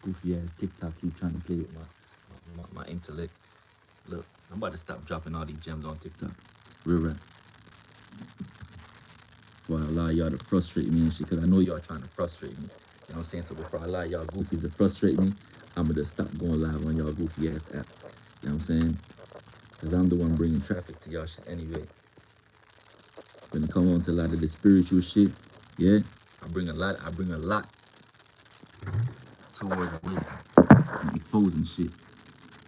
goofy ass TikTok keep trying to play with my intellect. Look, I'm about to stop dropping all these gems on TikTok. Real rap. Before I allow y'all to frustrate me and shit, because I know y'all trying to frustrate me. You know what I'm saying? So before I allow y'all goofies to frustrate me, I'm going to just stop going live on y'all goofy ass app. You know what I'm saying? Because I'm the one bringing traffic to y'all shit anyway. When it come on to a lot of the spiritual shit, yeah, I bring a lot towards wisdom and exposing shit. You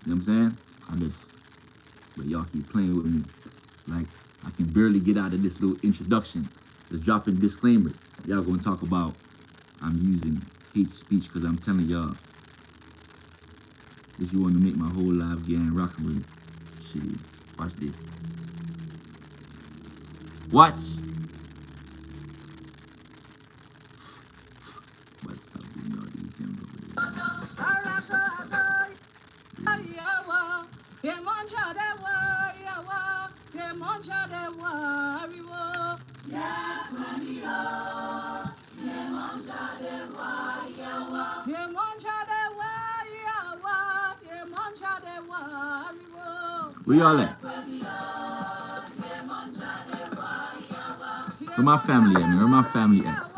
know what I'm saying? But y'all keep playing with me. Like, I can barely get out of this little introduction. Just dropping disclaimers. Y'all gonna talk about I'm using hate speech because I'm telling y'all, if you want to make my whole life gang rocking with it, shit, watch this. Watch. But stop doing all these gems over there. Where y'all at? Where my family at, man? Where my family at?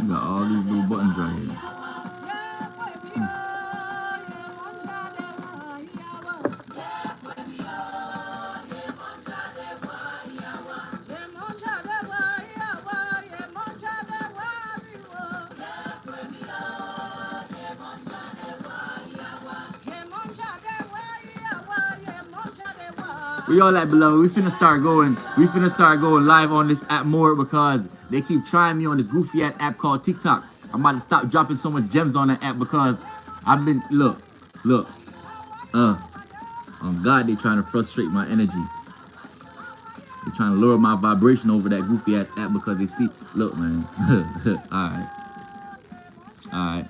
You got all these little buttons right here. Where y'all at, beloved? We finna start going live on this app more because they keep trying me on this goofy app called TikTok. I'm about to stop dropping so much gems on that app because I've been look. On God, they trying to frustrate my energy. They're trying to lower my vibration over that goofy ass app because they see. Look, man. All right.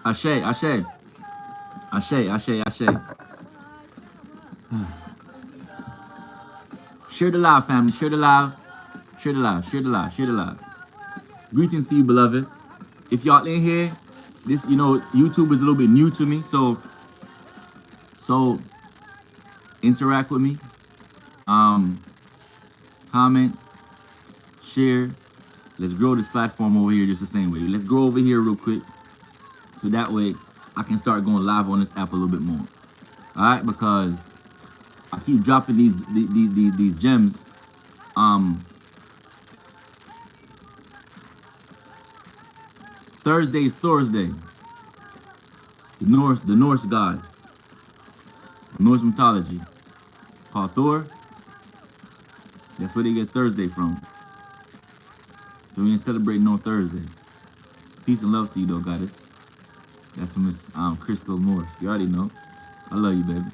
Ashe. Share the live, family. Share the live. Greetings to you, beloved. If y'all in here, this, YouTube is a little bit new to me, so interact with me. Comment, share. Let's grow this platform over here just the same way. Let's go over here real quick, so that way I can start going live on this app a little bit more. All right, because I keep dropping these gems. Thursday is Thursday. The Norse god, Norse mythology, called Thor. That's where they get Thursday from. So we ain't celebrating no Thursday. Peace and love to you, though, goddess. That's from Miss Crystal Morse. You already know. I love you, baby.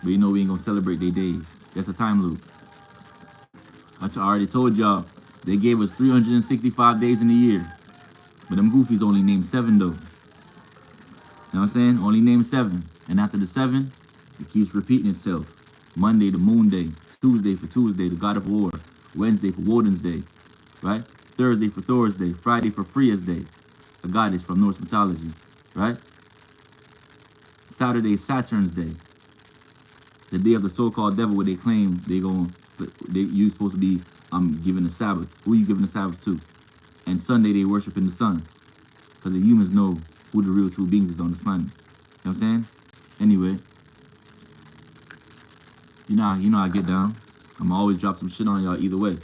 But you know we ain't gonna celebrate their days. That's a time loop. I already told y'all, they gave us 365 days in a year. But them goofies only named 7, though. You know what I'm saying? Only named 7. And after the 7, it keeps repeating itself. Monday, the moon day. Tuesday for Tuesday, the god of war. Wednesday for Woden's day. Right? Thursday for Thor's day. Friday for Freya's day. A goddess from Norse mythology. Right? Saturday is Saturn's day. The day of the so-called devil, where they claim you supposed to be giving the Sabbath. Who are you giving the Sabbath to? And Sunday they worshiping the sun. Because the humans know who the real true beings is on this planet. You know what I'm saying? Anyway. You know how I get down. I'm always drop some shit on y'all either way.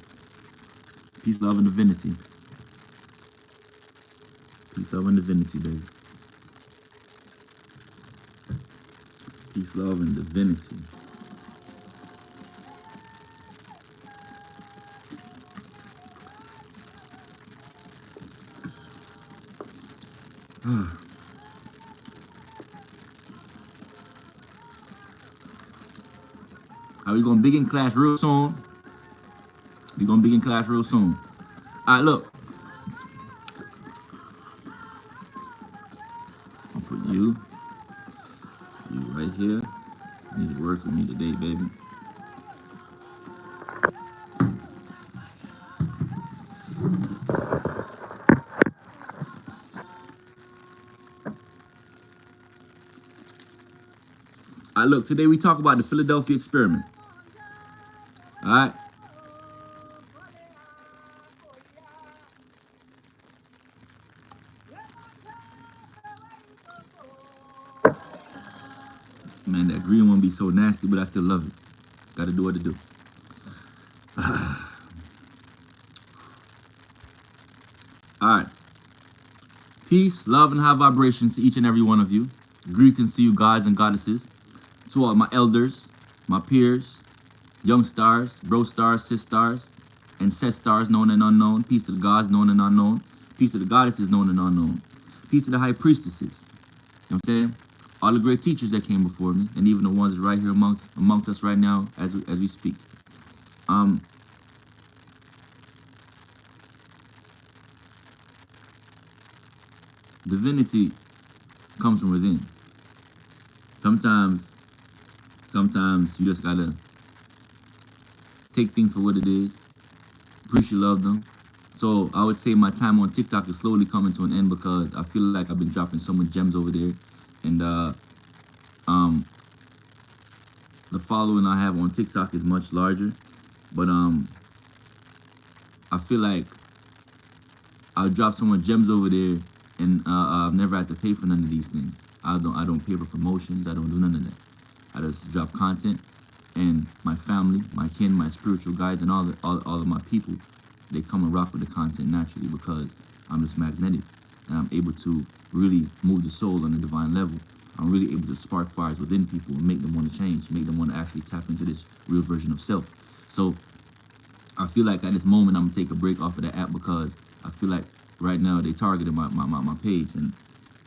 Peace, love, and divinity. Peace, love, and divinity, baby. Peace, love, and divinity. We gonna begin class real soon. We gonna begin class real soon. All right, look. I'll put you right here. You need to work with me today, baby. All right, look. Today we talk about the Philadelphia experiment. All right. Man, that green one be so nasty, but I still love it. Gotta do what to do. All right. Peace, love, and high vibrations to each and every one of you. Greetings to you, gods and goddesses. To all my elders, my peers, young stars, bro stars, sis stars, and set stars known and unknown. Peace to the gods known and unknown. Peace to the goddesses known and unknown. Peace to the high priestesses. You know what I'm saying? All the great teachers that came before me, and even the ones right here amongst us right now as we speak. Divinity comes from within. Sometimes you just gotta take things for what it is, appreciate love them. So I would say my time on TikTok is slowly coming to an end because I feel like I've been dropping so much gems over there, and the following I have on TikTok is much larger, but I feel like I'll drop so much gems over there, and I've never had to pay for none of these things. I don't pay for promotions. I don't do none of that. I just drop content, and my family, my kin, my spiritual guides, and all of my people, they come and rock with the content naturally because I'm just magnetic, and I'm able to really move the soul on a divine level. I'm really able to spark fires within people and make them want to change, make them want to actually tap into this real version of self. So I feel like at this moment I'm gonna take a break off of the app because I feel like right now they targeted my page, and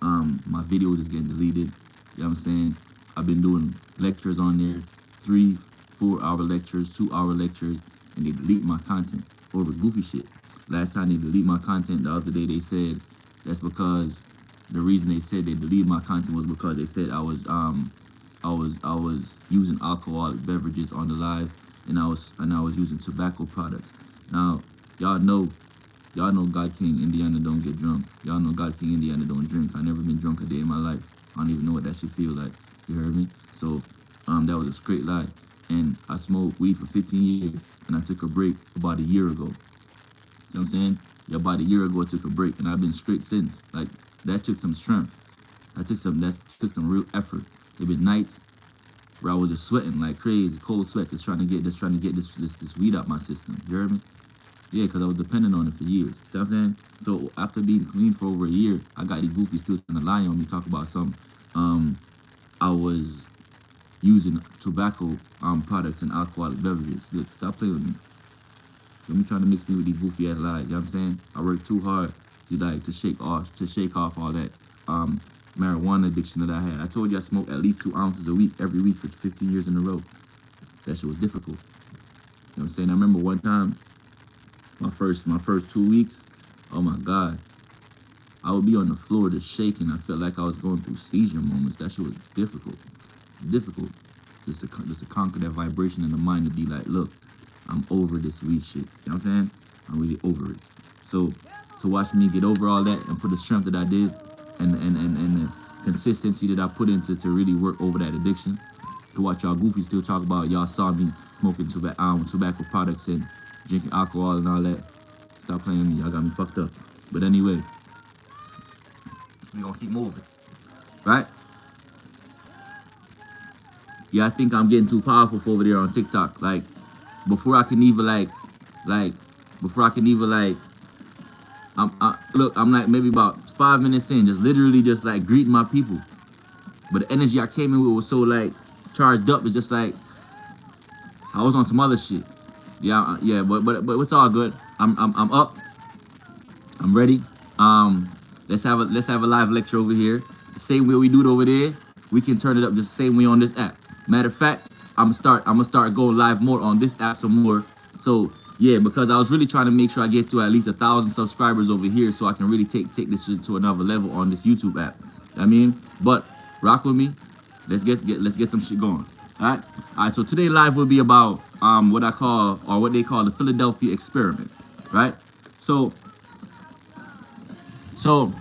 my videos is getting deleted. You know what I'm saying? I've been doing lectures on there, 3-4 hour lectures, 2-hour lectures, and they delete my content over goofy shit. Last time they delete my content, the other day they said that's because the reason they said they deleted my content was because they said I was using alcoholic beverages on the live, and I was using tobacco products. Now y'all know God King Indiana don't get drunk. Y'all know God King Indiana don't drink. I never been drunk a day in my life. I don't even know what that should feel like. You heard me? So that was a straight lie. And I smoked weed for 15 years, and I took a break about a year ago. You know what I'm saying? Yeah, about a year ago I took a break, and I've been straight since. Like, that took some strength. That took some real effort. There been nights where I was just sweating like crazy, cold sweats, just trying to get this weed out my system. You heard me? Yeah, because I was dependent on it for years. See what I'm saying? So after being clean for over a year, I got these goofies still trying to lie on me, talk about some I was using tobacco products and alcoholic beverages. Look, stop playing with me. Don't be trying to mix me with these goofy ass lies. You know what I'm saying? I worked too hard to shake off all that marijuana addiction that I had. I told you I smoked at least 2 ounces a week every week for 15 years in a row. That shit was difficult. You know what I'm saying? I remember one time, my first 2 weeks, oh my God, I would be on the floor just shaking. I felt like I was going through seizure moments. That shit was difficult. Just to conquer that vibration in the mind to be like, look, I'm over this weed shit. See what I'm saying? I'm really over it. So to watch me get over all that and put the strength that I did and the consistency that I put into to really work over that addiction, to watch y'all goofy still talk about y'all saw me smoking tobacco products and drinking alcohol and all that. Stop playing with me. Y'all got me fucked up. But anyway, we gonna keep moving, right? Yeah, I think I'm getting too powerful for over there on TikTok. Like, before I can even I'm like maybe about 5 minutes in, just literally just like greeting my people. But the energy I came in with was so like charged up. It's just like I was on some other shit. Yeah, but it's all good. I'm up. I'm ready. Let's have a live lecture over here. The same way we do it over there, we can turn it up just the same way on this app. Matter of fact, I'm gonna start going live more on this app some more. So yeah, because I was really trying to make sure I get to at least 1,000 subscribers over here, so I can really take this shit to another level on this YouTube app. I mean, but rock with me. Let's get some shit going. All right. So today live will be about what I call, or what they call, the Philadelphia experiment. Right. So so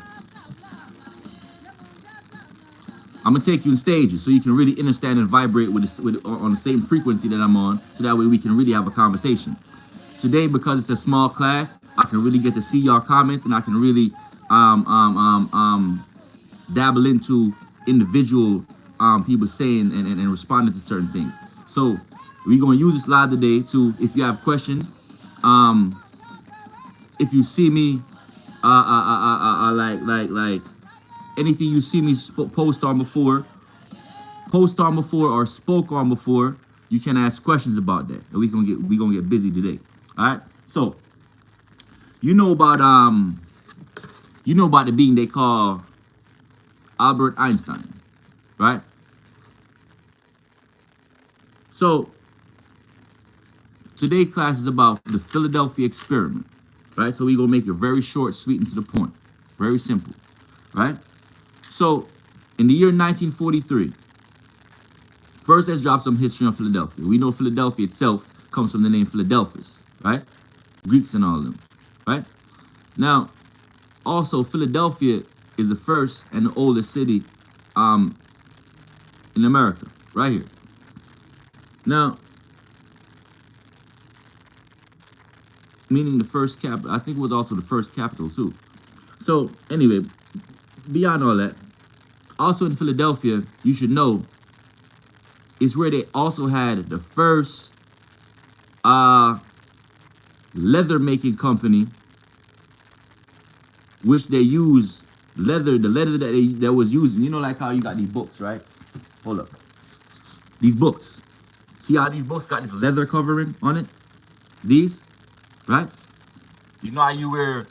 I'm gonna take you in stages so you can really understand and vibrate on the same frequency that I'm on, so that way we can really have a conversation. Today, because it's a small class, I can really get to see y'all comments, and I can really dabble into individual people saying and responding to certain things. So we're gonna use this live today to, if you have questions, if you see me, like anything you see me post on before, or spoke on before, you can ask questions about that, and we gonna get busy today. All right. So you know about the being they call Albert Einstein, right? So today class is about the Philadelphia experiment, right? So we're gonna make it very short, sweet, and to the point, very simple, right? So in the year 1943, first let's drop some history on Philadelphia. We know Philadelphia itself comes from the name Philadelphus, right? Greeks and all of them, right? Now, also Philadelphia is the first and the oldest city in America, right here. Now, meaning the first capital. I think it was also the first capital too. So anyway, beyond all that, also in Philadelphia, you should know, is where they also had the first leather making company, which they use leather, the leather that was using. You know, like how you got these books, right? Hold up. These books. See how these books got this leather covering on it? These, right? You know how you wear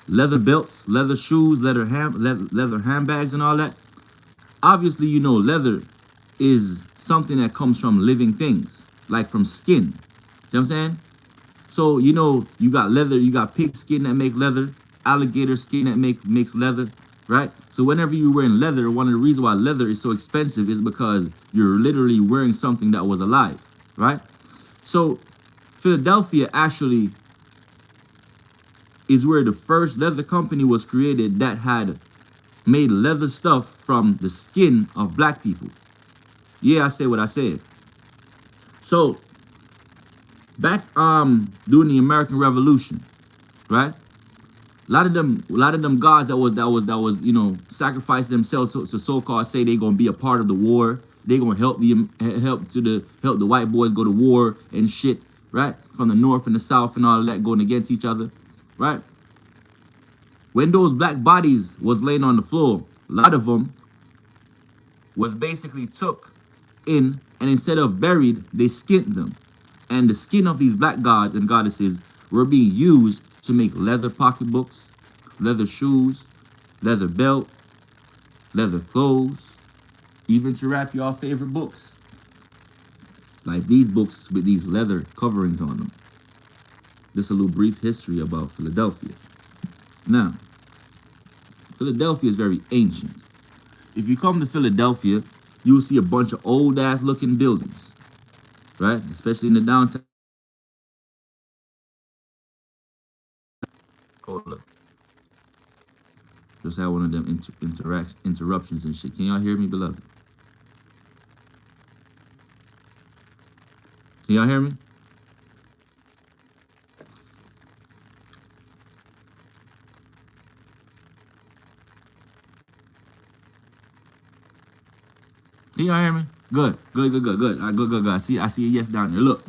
leather belts, leather shoes, leather handbags and all that? Obviously, you know, leather is something that comes from living things, like from skin. See what I'm saying? So, you know, you got leather, you got pig skin that make leather, alligator skin that makes leather, right? So whenever you're wearing leather, one of the reasons why leather is so expensive is because you're literally wearing something that was alive, right? So Philadelphia actually is where the first leather company was created that had made leather stuff from the skin of black people. Yeah, I said what I said. So back during the American Revolution, right? A lot of them gods that was you know, sacrifice themselves to so-called say they gonna be a part of the war. They gonna help the white boys go to war and shit, right? From the north and the south and all of that, going against each other, right? When those black bodies was laying on the floor, a lot of them was basically took in, and instead of buried, they skinned them. And the skin of these black gods and goddesses were being used to make leather pocketbooks, leather shoes, leather belt, leather clothes, even to wrap your favorite books. Like these books with these leather coverings on them. Just a little brief history about Philadelphia. Now, Philadelphia is very ancient. If you come to Philadelphia, you'll see a bunch of old ass looking buildings, right? Especially in the downtown. Hold up. Just had one of them interruptions and shit. Can y'all hear me, beloved? Can y'all hear me? Can y'all hear me? Good. All right, good. I see a yes down there. Look.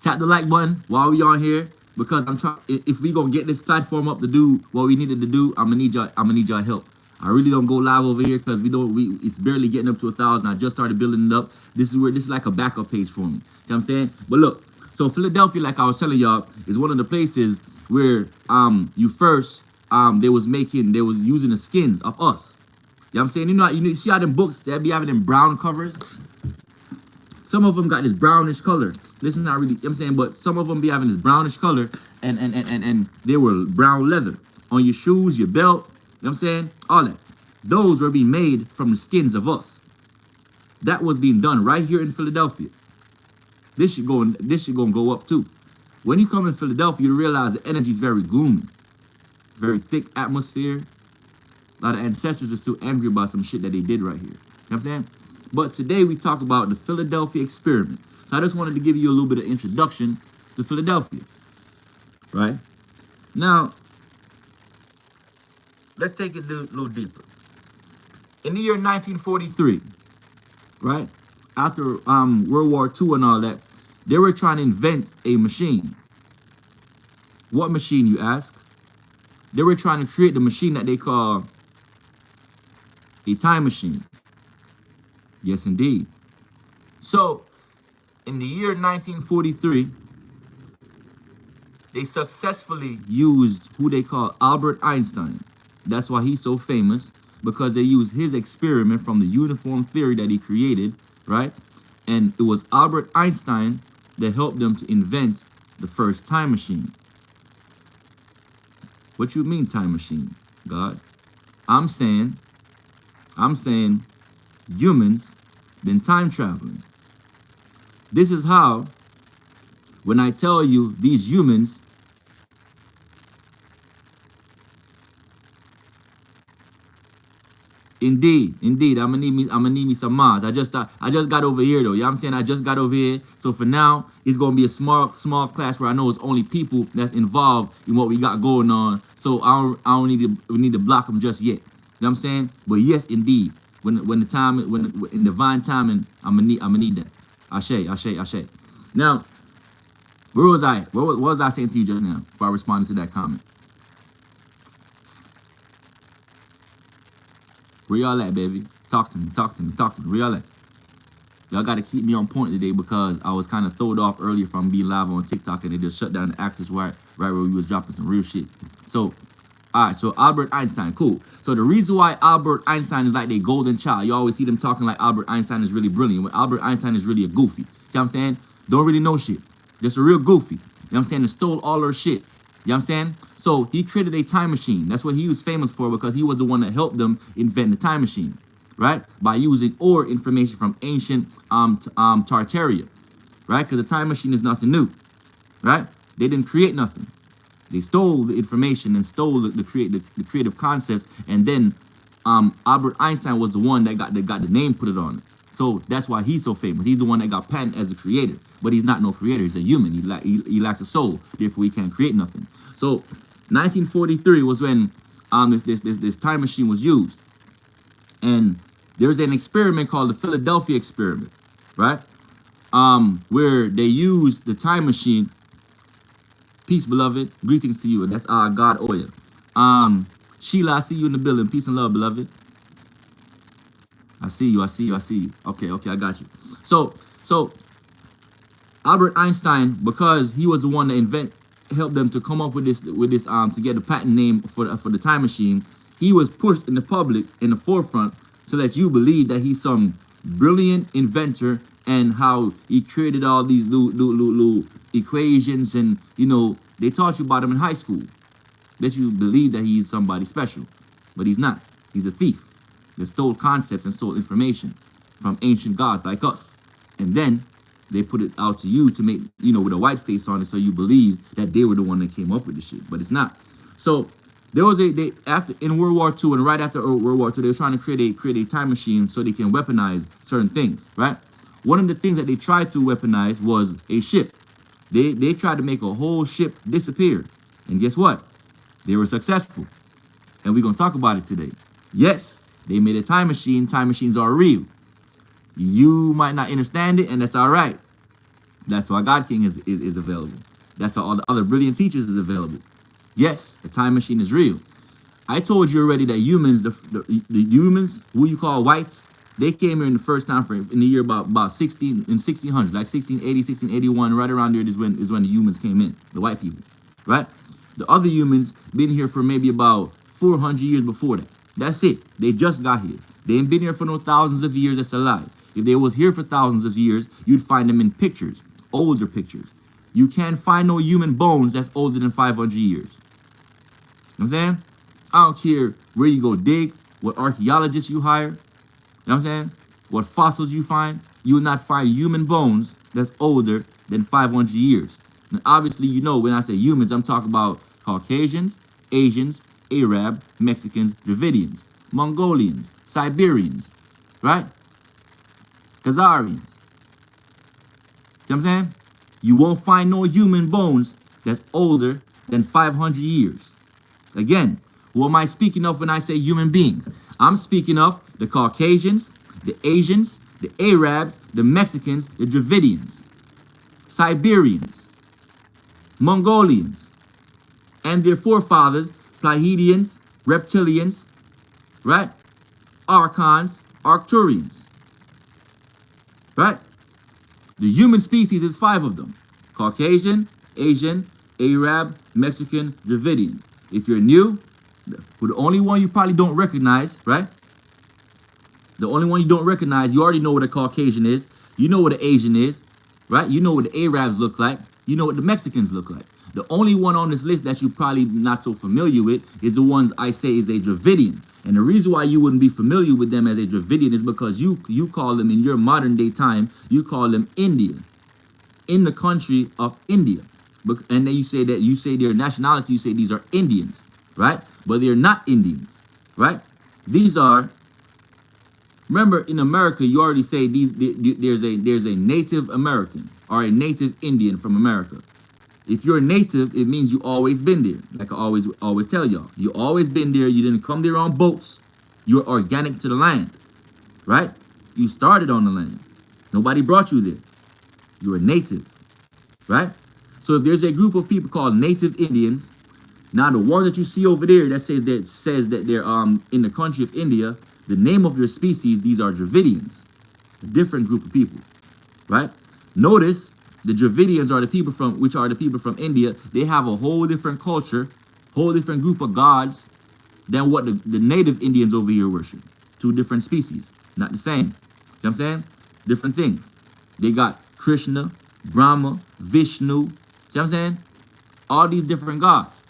Tap the like button while we on here, because I'm trying. If we gonna get this platform up to do what we needed to do, I'm gonna need y'all help. I really don't go live over here because it's barely getting up to 1,000. I just started building it up. This is like a backup page for me. See what I'm saying? But look, so Philadelphia, like I was telling y'all, is one of the places where they was using the skins of us. You know what I'm saying? You know, see how them books that be having them brown covers? Some of them got this brownish color. This is not really, you know what I'm saying, but some of them be having this brownish color, and they were brown leather on your shoes, your belt, you know what I'm saying, all that. Those were being made from the skins of us. That was being done right here in Philadelphia. This should go up too. When you come in Philadelphia, you realize the energy is very gloomy, very thick atmosphere. A lot of ancestors are still angry about some shit that they did right here. You know what I'm saying? But today we talk about the Philadelphia experiment. So I just wanted to give you a little bit of introduction to Philadelphia, right? Now, let's take it a little deeper. In the year 1943, right, after World War II and all that, they were trying to invent a machine. What machine, you ask? They were trying to create the machine that they call a time machine. Yes, indeed. So, in the year 1943, they successfully used who they call Albert Einstein. That's why he's so famous, because they used his experiment from the uniform theory that he created, right? And it was Albert Einstein that helped them to invent the first time machine. What you mean time machine, God? I'm saying humans been time traveling. This is how, when I tell you these humans Indeed, I'm gonna need me some mods. I just got over here though. You know what I'm saying? I just got over here. So for now, it's gonna be a small class where I know it's only people that's involved in what we got going on. So I don't need to block them just yet. You know what I'm saying? But yes, indeed, when in divine timing, I'm gonna need that. Ashe. Now, where was I? What was I saying to you just now before I responded to that comment? Where y'all at, baby? Talk to me. Where y'all at? Y'all got to keep me on point today because I was kind of thrown off earlier from being live on TikTok and they just shut down the access right where we was dropping some real shit. So, all right, so Albert Einstein, cool. So the reason why Albert Einstein is like the golden child, you always see them talking like Albert Einstein is really brilliant, when Albert Einstein is really a goofy. See what I'm saying? Don't really know shit. Just a real goofy. You know what I'm saying? And stole all her shit. You know what I'm saying? So he created a time machine. That's what he was famous for because he was the one that helped them invent the time machine, right? By using ore information from ancient Tartaria, right? Because the time machine is nothing new, right? They didn't create nothing. They stole the information and stole the creative concepts, and then Albert Einstein was the one that got the name put it on it. So that's why he's so famous. He's the one that got patented as the creator, but he's not no creator. He's a human. He lacks a soul. Therefore, he can't create nothing. So 1943 was when this time machine was used, and there's an experiment called the Philadelphia experiment, right? Where they used the time machine. Peace, beloved. Greetings to you. That's our God Oya. Sheila, I see you in the building. Peace and love, beloved. I see you. Okay, I got you. So Albert Einstein, because he was the one that helped them to come up with this to get a patent name for the time machine, he was pushed in the public in the forefront to let you believe that he's some brilliant inventor and how he created all these little equations, and they taught you about him in high school, that you believe that he's somebody special, but he's not. He's a thief that stole concepts and stole information from ancient gods like us, and then they put it out to you to make, with a white face on it, so you believe that they were the one that came up with the shit, but it's not. So there was in World War II and right after World War II, they were trying to create a time machine so they can weaponize certain things, right? One of the things that they tried to weaponize was a ship. They tried to make a whole ship disappear, and guess what? They were successful, and we're gonna talk about it today. Yes, they made a time machine. Time machines are real. You might not understand it, and that's all right. That's why God King is available. That's why all the other brilliant teachers is available. Yes, the time machine is real. I told you already that humans, the humans, who you call whites, they came here in the first time frame in the year about 1600, like 1680, 1681, right around there is when the humans came in, the white people, right? The other humans been here for maybe about 400 years before that. That's it. They just got here. They ain't been here for no thousands of years. That's a lie. If they was here for thousands of years, you'd find them in pictures, older pictures. You can't find no human bones that's older than 500 years. You know what I'm saying? I don't care where you go dig, what archaeologists you hire, you know what I'm saying? What fossils you find, you will not find human bones that's older than 500 years. And obviously, you know, when I say humans, I'm talking about Caucasians, Asians, Arab, Mexicans, Dravidians, Mongolians, Siberians, right? Khazarians. See what I'm saying? You won't find no human bones that's older than 500 years. Again, who am I speaking of when I say human beings? I'm speaking of the Caucasians, the Asians, the Arabs, the Mexicans, the Dravidians, Siberians, Mongolians, and their forefathers, Pleiadians, Reptilians, right? Archons, Arcturians, right? The human species is 5 of them: Caucasian, Asian, Arab, Mexican, Dravidian. If you're new, the only one you probably don't recognize, right? The only one you don't recognize, you already know what a Caucasian is. You know what an Asian is, right? You know what the Arabs look like. You know what the Mexicans look like. The only one on this list that you're probably not so familiar with is the ones I say is a Dravidian. And the reason why you wouldn't be familiar with them as a Dravidian is because you call them, in your modern day time, you call them India, in the country of India. And then you say their nationality, you say these are Indians, right? But they're not Indians, right? These are, remember, in America, you already say there's a Native American or a Native Indian from America. If you're native, it means you always been there. Like I always tell y'all, you always been there. You didn't come there on boats. You're organic to the land, right? You started on the land. Nobody brought you there. You're a native, right? So if there's a group of people called Native Indians, now the one that you see over there that says that they're in the country of India, the name of their species, these are Dravidians, a different group of people, right? Notice the Dravidians are the people from India. They have a whole different culture, whole different group of gods than what the native Indians over here worship. 2 different species, not the same. See what I'm saying? Different things. They got Krishna, Brahma, Vishnu. See what I'm saying? All these different gods.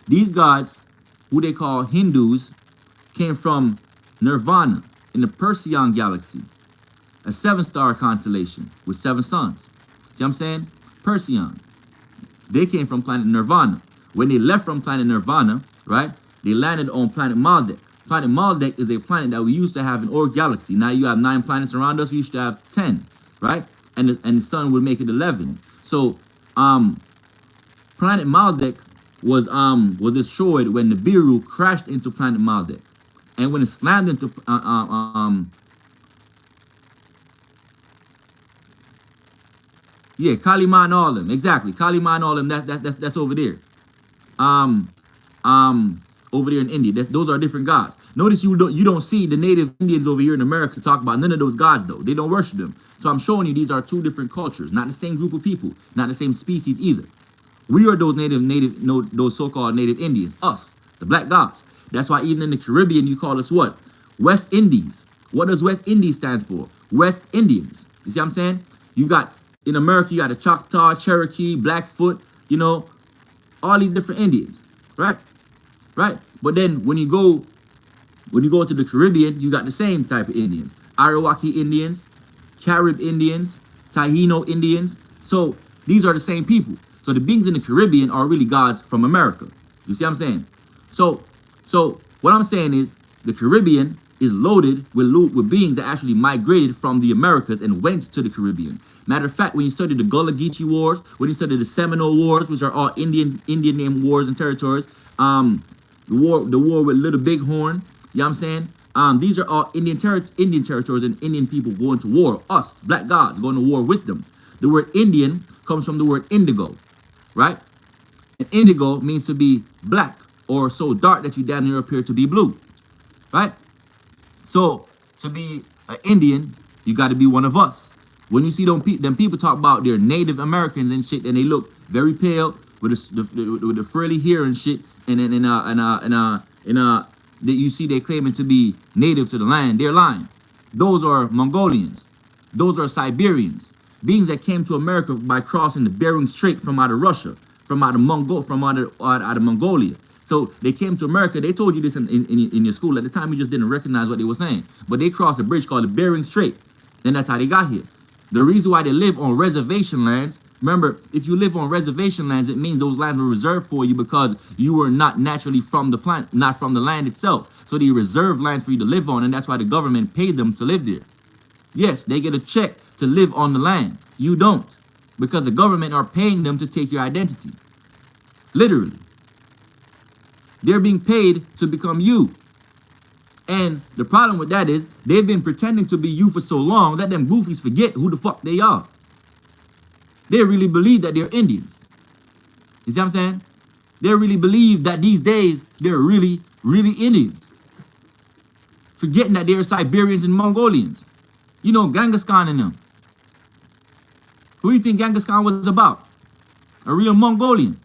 These gods, who they call Hindus, came from Nirvana in the Perseon galaxy, a 7-star constellation with 7 suns. See what I'm saying? Perseon. They came from planet Nirvana. When they left from planet Nirvana, right, they landed on planet Maldek. Planet Maldek is a planet that we used to have in our galaxy. Now you have 9 planets around us. We used to have 10, right? And the sun would make it 11. So, planet Maldek was destroyed when the Nibiru crashed into planet Maldek. And when it slammed into Kaliman Olim, exactly. Kaliman Olim, that's over there. Over there in India. Those are different gods. Notice you don't see the native Indians over here in America talk about none of those gods though. They don't worship them. So I'm showing you these are 2 different cultures, not the same group of people, not the same species either. We are those those so-called native Indians, us, the black gods. That's why even in the Caribbean you call us what? West Indies. What does West Indies stand for? West Indians. You see what I'm saying? You got, in America, you got the Choctaw, Cherokee, Blackfoot, you know, all these different Indians, right? Right? But then when you go to the Caribbean, you got the same type of Indians. Arawaki Indians, Carib Indians, Taino Indians. So these are the same people. So the beings in the Caribbean are really gods from America. You see what I'm saying? So what I'm saying is the Caribbean is loaded with beings that actually migrated from the Americas and went to the Caribbean. Matter of fact, when you study the Gullah Geechee Wars, when you study the Seminole Wars, which are all Indian named wars and territories, the war with Little Bighorn, you know what I'm saying? These are all Indian territories and Indian people going to war. Us, black gods, going to war with them. The word Indian comes from the word indigo, right? And indigo means to be black or so dark that you down here appear to be blue, right? So to be an Indian, you got to be one of us. When you see them people talk about their Native Americans and shit, and they look very pale with the frilly hair and shit, and that you see they claiming to be native to the land, they're lying. Those are Mongolians. Those are Siberians. Beings that came to America by crossing the Bering Strait from out of Russia, from out of Mongolia. So they came to America. They told you this in your school at the time. You just didn't recognize what they were saying. But they crossed a bridge called the Bering Strait, and that's how they got here. The reason why they live on reservation lands. Remember, if you live on reservation lands, it means those lands were reserved for you because you were not naturally from the planet, not from the land itself. So they reserved lands for you to live on, and that's why the government paid them to live there. Yes, they get a check to live on the land. You don't, because the government are paying them to take your identity. Literally. They're being paid to become you. And the problem with that is they've been pretending to be you for so long that them goofies forget who the fuck they are. They really believe that they're Indians. You see what I'm saying? They really believe that these days they're really, really Indians. Forgetting that they're Siberians and Mongolians. You know, Genghis Khan and them. Who do you think Genghis Khan was about? A real Mongolian.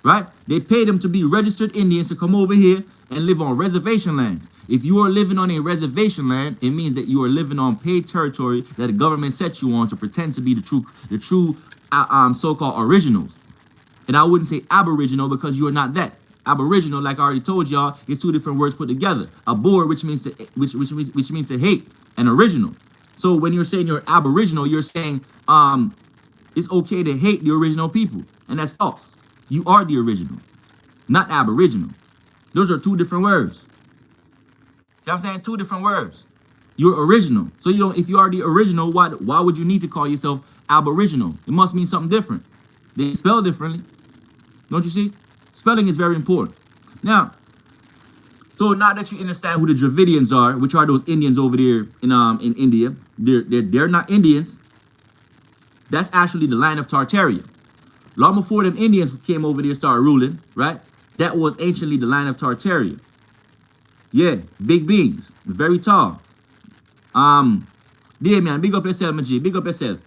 Right? They paid them to be registered Indians to come over here and live on reservation lands. If you are living on a reservation land, it means that you are living on paid territory that the government set you on to pretend to be the true so-called originals. And I wouldn't say aboriginal because you are not that. Aboriginal, like I already told y'all, is two different words put together. Abhor, which means to hate, and original. So when you're saying you're aboriginal, you're saying it's okay to hate the original people, and that's false. You are the original, not aboriginal. Those are two different words. See what I'm saying? Two different words. You're original. So you don't, if you are the original, why would you need to call yourself aboriginal? It must mean something different. They spell differently. Don't you see? Spelling is very important. Now, so now that you understand who the Dravidians are, which are those Indians over there in India, they're not Indians. That's actually the line of Tartaria. Long before them Indians came over there and started ruling, right? That was anciently the line of Tartaria. Yeah, big beings, very tall. Dear man, big up yourself, my G, big up yourself.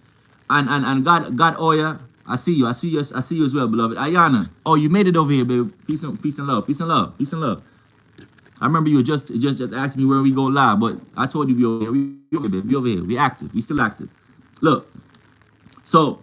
And God Oya, I see you as well, beloved. Ayana, oh, you made it over here, baby. Peace and love, peace and love, peace and love. I remember you just asked me where we go live, but I told you we over here. We over here. We active. We still active. Look, so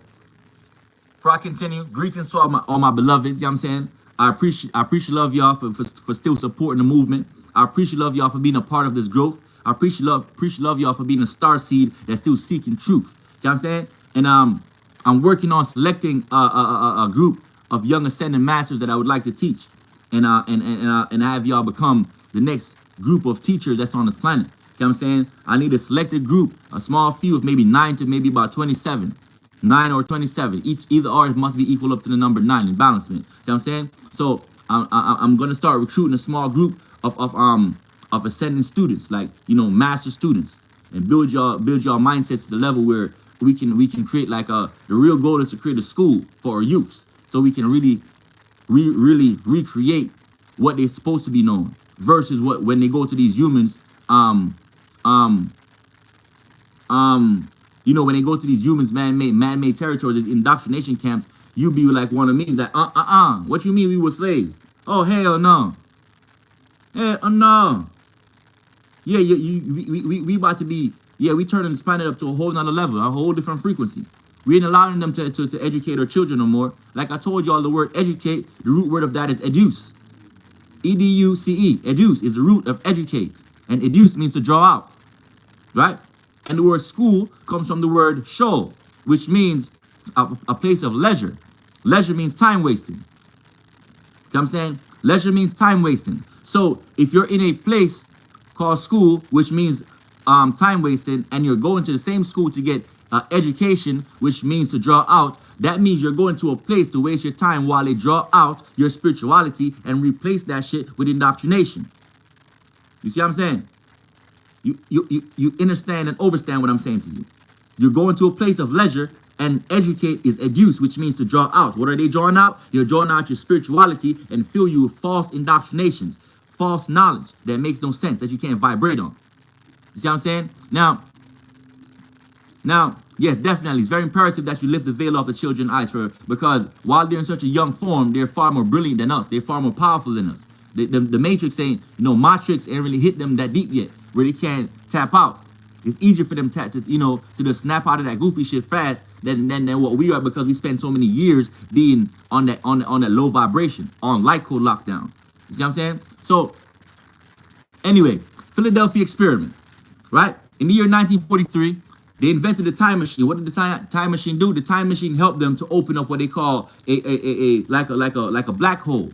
before I continue, greetings to all my beloveds. You know what I'm saying? I appreciate love y'all for still supporting the movement. I appreciate love y'all for being a part of this growth. I appreciate love y'all for being a star seed that's still seeking truth. You know what I'm saying? And I'm working on selecting a group of young ascending masters that I would like to teach, and have y'all become the next group of teachers that's on this planet. See what I'm saying? I need a selected group, a small few of maybe 9 to maybe about 27. 9 or 27. Either or must be equal up to the number 9 in balancement. See what I'm saying? So I'm gonna start recruiting a small group of ascending students, like, you know, master students, and build y'all mindsets to the level where we can create like the real goal is to create a school for our youths, so we can really recreate what they're supposed to be knowing versus what when they go to these humans you know, when they go to these humans man-made territories, these indoctrination camps, you be like one of me, like what you mean we were slaves? Oh hell no. Hell no. Yeah, we about to be, yeah, we turning this planet up to a whole nother level, a whole different frequency. We ain't allowing them to educate our children no more. Like I told y'all, the word educate, the root word of that is educe. E-D-U-C-E. Educe is the root of educate. And educe means to draw out. Right? And the word school comes from the word show, which means a place of leisure. Leisure means time wasting. See what I'm saying? Leisure means time wasting. So if you're in a place called school, which means time wasting, and you're going to the same school to get education, which means to draw out, that means you're going to a place to waste your time while they draw out your spirituality and replace that shit with indoctrination. You see what I'm saying? You understand and understand what I'm saying to you. You're going to a place of leisure, and educate is educe, which means to draw out. What are they drawing out? You're drawing out your spirituality and fill you with false indoctrinations, false knowledge that makes no sense, that you can't vibrate on. You see what I'm saying? Now, yes, definitely, it's very imperative that you lift the veil off the children's eyes, because while they're in such a young form, they're far more brilliant than us. They're far more powerful than us. The Matrix ain't, you know, Matrix ain't really hit them that deep yet. where they can't tap out. It's easier for them to just snap out of that goofy shit fast than what we are, because we spend so many years being on that low vibration, on light code lockdown. You see what I'm saying? So anyway, Philadelphia experiment, right? In the year 1943, they invented the time machine. What did the time machine do? The time machine helped them to open up what they call a black hole.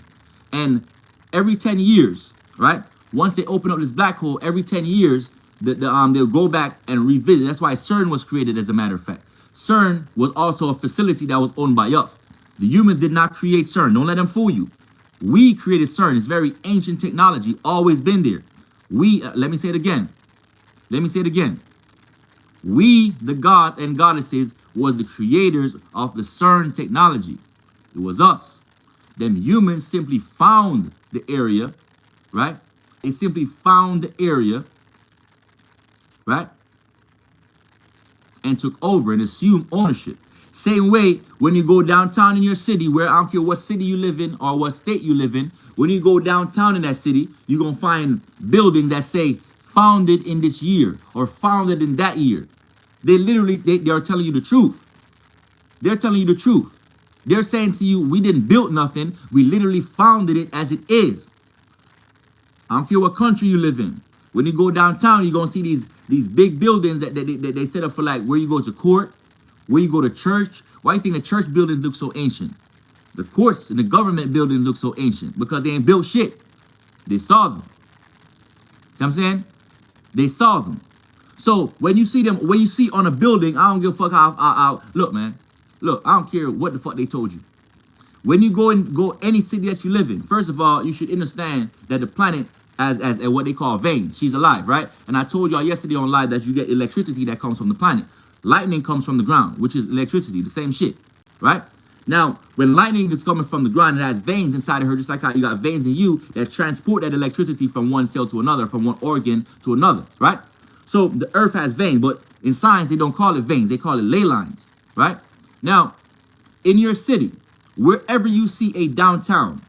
And every 10 years, right? Once they open up this black hole, every 10 years, they'll go back and revisit. That's why CERN was created, as a matter of fact. CERN was also a facility that was owned by us. The humans did not create CERN. Don't let them fool you. We created CERN. It's very ancient technology, always been there. Let me say it again. We, the gods and goddesses, was the creators of the CERN technology. It was us. Then humans simply found the area, right? They simply found the area, right? And took over and assumed ownership. Same way, when you go downtown in your city, where I don't care what city you live in or what state you live in, when you go downtown in that city, you're going to find buildings that say founded in this year or founded in that year. They literally, they are telling you the truth. They're telling you the truth. They're saying to you, we didn't build nothing. We literally founded it as it is. I don't care what country you live in. When you go downtown, you're going to see these big buildings that they set up for, like, where you go to court, where you go to church. Why do you think the church buildings look so ancient? The courts and the government buildings look so ancient because they ain't built shit. They saw them. See what I'm saying? They saw them. So when you see them, when you see on a building, I don't give a fuck how look, man. Look, I don't care what the fuck they told you. When you go any city that you live in, first of all, you should understand that the planet as what they call veins. She's alive, right? And I told y'all yesterday on live that you get electricity that comes from the planet. Lightning comes from the ground, which is electricity, the same shit, right? Now, when lightning is coming from the ground, it has veins inside of her, just like how you got veins in you that transport that electricity from one cell to another, from one organ to another, right? So the earth has veins, but in science, they don't call it veins. They call it ley lines, right? Now, in your city, wherever you see a downtown,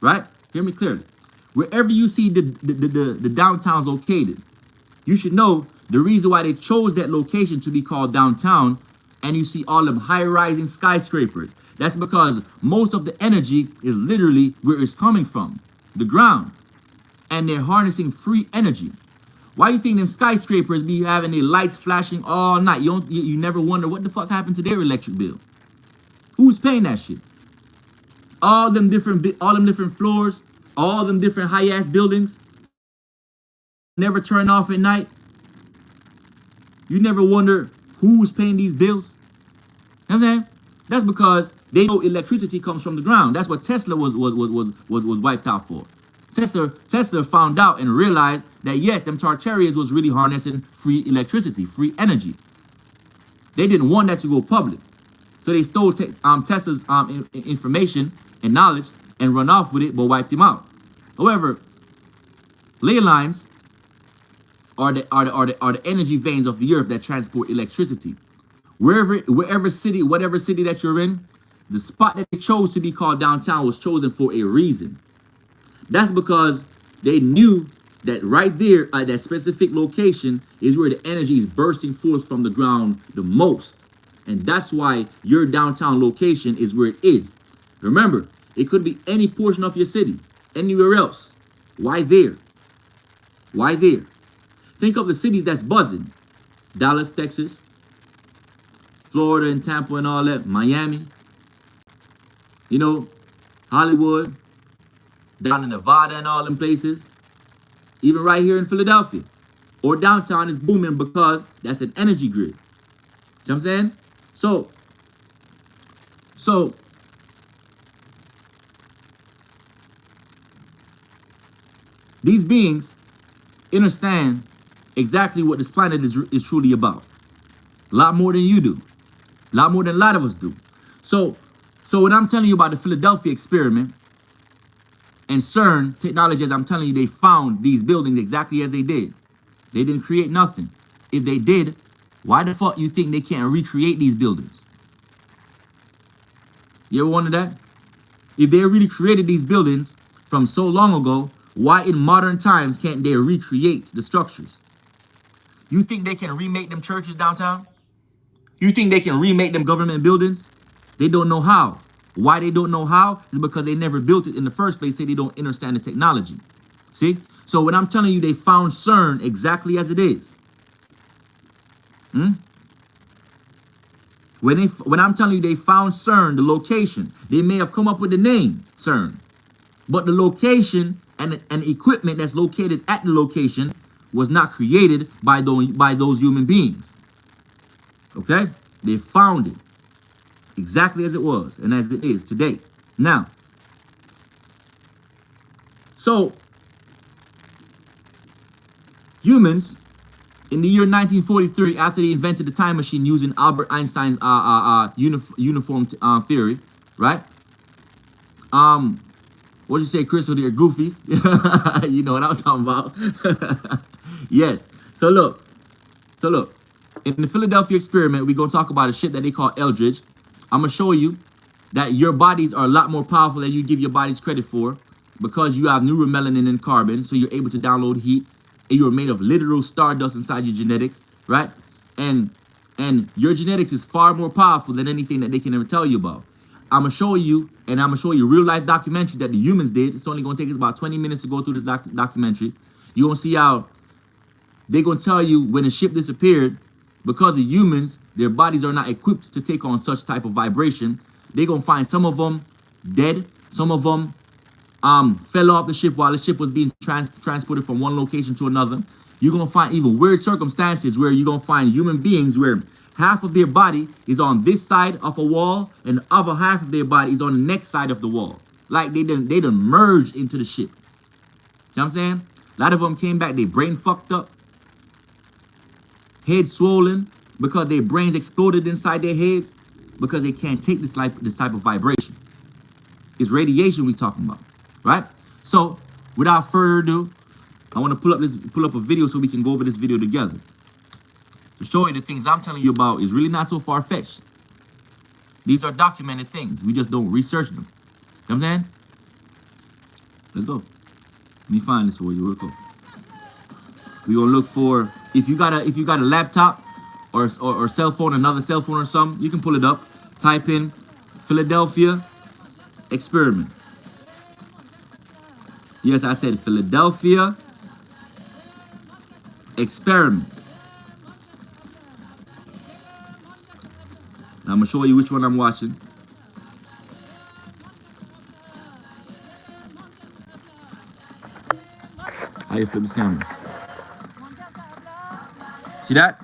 right? Hear me clearly. Wherever you see the downtowns located, you should know the reason why they chose that location to be called downtown, and you see all them high-rising skyscrapers. That's because most of the energy is literally where it's coming from, the ground. And they're harnessing free energy. Why you think them skyscrapers be having their lights flashing all night? You never wonder what the fuck happened to their electric bill. Who's paying that shit? All them different floors, all them different high-ass buildings, never turn off at night. You never wonder who's paying these bills. You know what I'm saying? That's because they know electricity comes from the ground. That's what Tesla was wiped out for. Tesla found out and realized that yes, them Charterians was really harnessing free electricity, free energy. They didn't want that to go public, so they stole Tesla's information and knowledge and run off with it, but wiped him out. However, ley lines are the energy veins of the earth that transport electricity. Whatever city that you're in, the spot that they chose to be called downtown was chosen for a reason. That's because they knew that right there at that specific location is where the energy is bursting forth from the ground the most. And that's why your downtown location is where it is. Remember, it could be any portion of your city, anywhere else. Why there? Why there? Think of the cities that's buzzing. Dallas, Texas, Florida and Tampa and all that, Miami, you know, Hollywood, down in Nevada and all them places, even right here in Philadelphia or downtown is booming because that's an energy grid. See what I'm saying? So these beings understand exactly what this planet is truly about. A lot more than you do. A lot more than a lot of us do. So when I'm telling you about the Philadelphia experiment and CERN technology, as I'm telling you, they found these buildings exactly as they did. They didn't create nothing. If they did, why the fuck you think they can't recreate these buildings? You ever wondered that? If they really created these buildings from so long ago, Why in modern times can't they recreate the structures? You think they can remake them churches downtown? You think they can remake them government buildings? They don't know how. Why they don't know how is because they never built it in the first place, so they don't understand the technology. See? So when I'm telling you they found CERN exactly as it is, when I'm telling you they found CERN, the location, they may have come up with the name CERN, but the location and equipment that's located at the location was not created by those human beings. Okay? They found it exactly as it was and as it is today. Now, so humans in the year 1943, after they invented the time machine using Albert Einstein's uniform theory, right? What'd you say, Chris? They're goofies. You know what I'm talking about. Yes. So look. In the Philadelphia experiment, we're gonna talk about a ship that they call Eldridge. I'm gonna show you that your bodies are a lot more powerful than you give your bodies credit for, because you have neuromelanin and carbon, so you're able to download heat, and you're made of literal stardust inside your genetics, right? And your genetics is far more powerful than anything that they can ever tell you about. I'm gonna show you, and I'm gonna show you a real life documentary that the humans did. It's only gonna take us about 20 minutes to go through this documentary. You're gonna see how they're gonna tell you when a ship disappeared, because the humans, their bodies are not equipped to take on such type of vibration. They're gonna find some of them dead, some of them fell off the ship while the ship was being transported from one location to another. You're gonna find even weird circumstances where you're gonna find human beings where half of their body is on this side of a wall and the other half of their body is on the next side of the wall. Like they done merged into the ship. You know what I'm saying? A lot of them came back, their brain fucked up, head swollen, because their brains exploded inside their heads, because they can't take this type of vibration. It's radiation we're talking about, right? So without further ado, I want to pull up a video so we can go over this video together. To show you the things I'm telling you about is really not so far-fetched. These are documented things. We just don't research them. You know what I'm saying? Let's go. Let me find this for you real quick. We're gonna look for, if you got a laptop or cell phone, another cell phone or something, you can pull it up. Type in Philadelphia experiment. Yes, I said Philadelphia experiment. Now I'm gonna show you which one I'm watching. How you flip this camera? See that?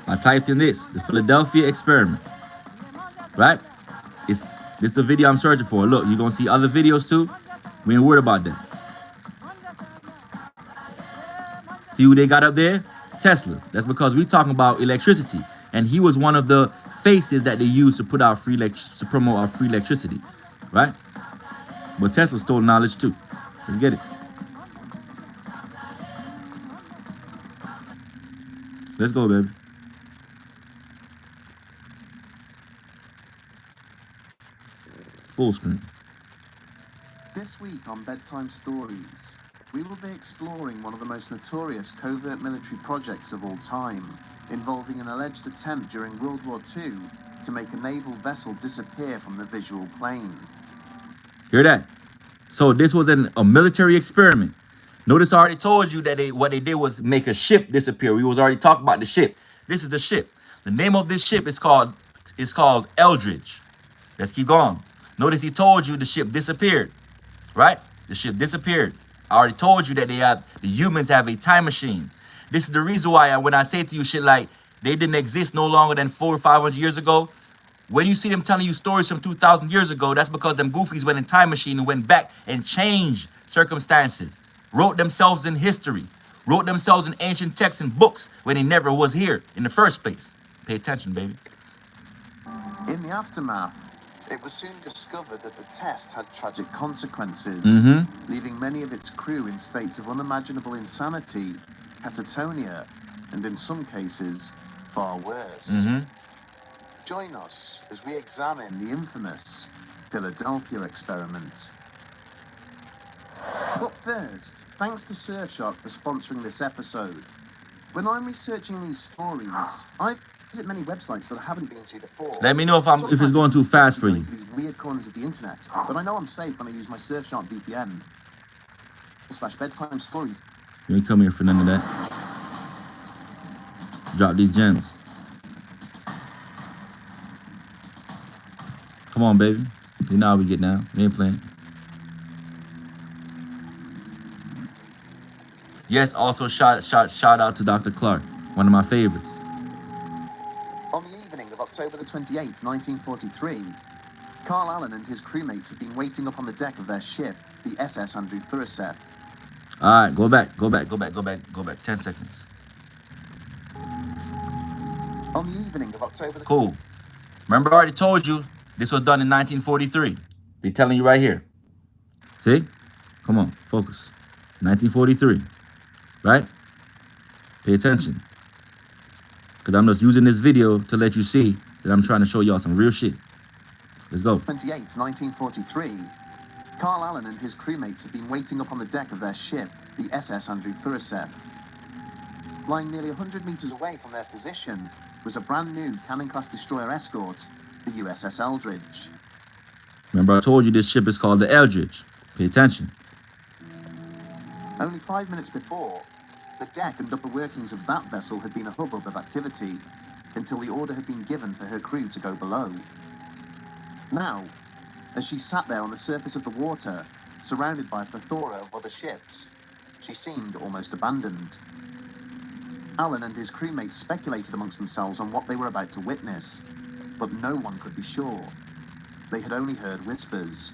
I typed in this, the Philadelphia experiment. Right? This is the video I'm searching for. Look, you're gonna see other videos too. We ain't worried about that. See who they got up there? Tesla. That's because we talking about electricity. And he was one of the faces that they used to promote our free electricity. Right? But Tesla stole knowledge too. Let's get it. Let's go, baby. Full screen. This week on Bedtime Stories, we will be exploring one of the most notorious covert military projects of all time, involving an alleged attempt during World War II to make a naval vessel disappear from the visual plane. Hear that? So this was a military experiment. Notice I already told you that what they did was make a ship disappear. We was already talking about the ship. This is the ship. The name of this ship is called Eldridge. Let's keep going. Notice he told you the ship disappeared, right? The ship disappeared. I already told you that the humans have a time machine. This is the reason why when I say to you shit like they didn't exist no longer than 400 or 500 years ago, when you see them telling you stories from 2,000 years ago, that's because them goofies went in time machine and went back and changed circumstances, wrote themselves in history, wrote themselves in ancient texts and books when they never was here in the first place. Pay attention, baby. In the aftermath, it was soon discovered that the test had tragic consequences, leaving many of its crew in states of unimaginable insanity, catatonia, and in some cases, far worse. Join us as we examine the infamous Philadelphia experiment. But first, thanks to Surfshark for sponsoring this episode. When I'm researching these stories, I visit many websites that I haven't been to before. Let me know if it's going too fast for you. To these weird corners of the internet, but I know I'm safe when I use my Surfshark VPN. /bedtime stories. You ain't come here for none of that. Drop these gems. Come on, baby. You know how we get down. We ain't playing. Yes, also shout out to Dr. Clark, one of my favorites. On the evening of October the 28th, 1943, Carl Allen and his crewmates had been waiting up on the deck of their ship, the SS Andrew Thuraseth. All right, go back. 10 seconds. On the evening of October the... Cool. Remember, I already told you this was done in 1943. They're telling you right here. See? Come on, focus. 1943. Right? Pay attention. Because I'm just using this video to let you see that I'm trying to show y'all some real shit. Let's go. 28th, 1943. Carl Allen and his crewmates had been waiting up on the deck of their ship, the SS Andrew Thuraseth. Lying nearly 100 meters away from their position was a brand new cannon-class destroyer escort, the USS Eldridge. Remember I told you this ship is called the Eldridge. Pay attention. Only 5 minutes before, the deck and upper workings of that vessel had been a hubbub of activity until the order had been given for her crew to go below. Now, as she sat there on the surface of the water, surrounded by a plethora of other ships, she seemed almost abandoned. Allen and his crewmates speculated amongst themselves on what they were about to witness, but no one could be sure. They had only heard whispers.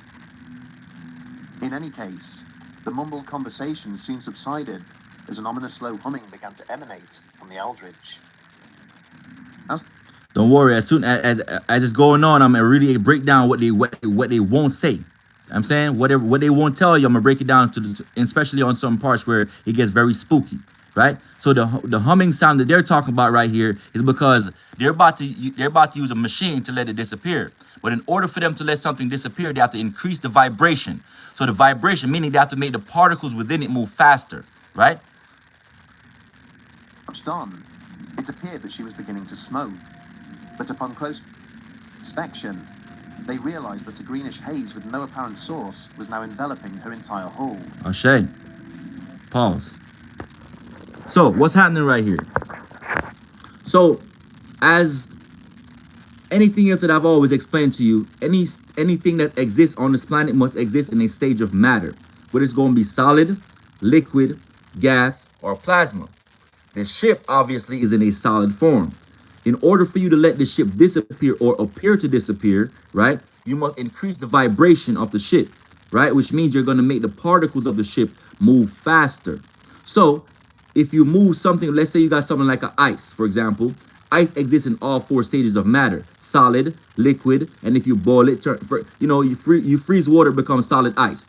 In any case, the mumbled conversation soon subsided as an ominous low humming began to emanate from the Eldridge. Don't worry, as soon as it's going on, I'm gonna really break down what they won't say. I'm saying what they won't tell you, I'm gonna break it down especially on some parts where it gets very spooky, right? So the humming sound that they're talking about right here is because they're about to use a machine to let it disappear. But in order for them to let something disappear, they have to increase the vibration. So the vibration, meaning they have to make the particles within it move faster, right? On, it appeared that she was beginning to smoke, but upon close inspection, they realized that a greenish haze with no apparent source was now enveloping her entire hull. Ashay. Pause. So what's happening right here? So as anything else that I've always explained to you, anything that exists on this planet must exist in a stage of matter, whether it's going to be solid, liquid, gas, or plasma. The ship obviously is in a solid form. In order for you to let the ship disappear or appear to disappear, right, you must increase the vibration of the ship, right, which means you're going to make the particles of the ship move faster. So if you move something, let's say you got something like an ice, for example. Ice exists in all four stages of matter: solid, liquid, and if you boil it, you freeze water, it becomes solid ice.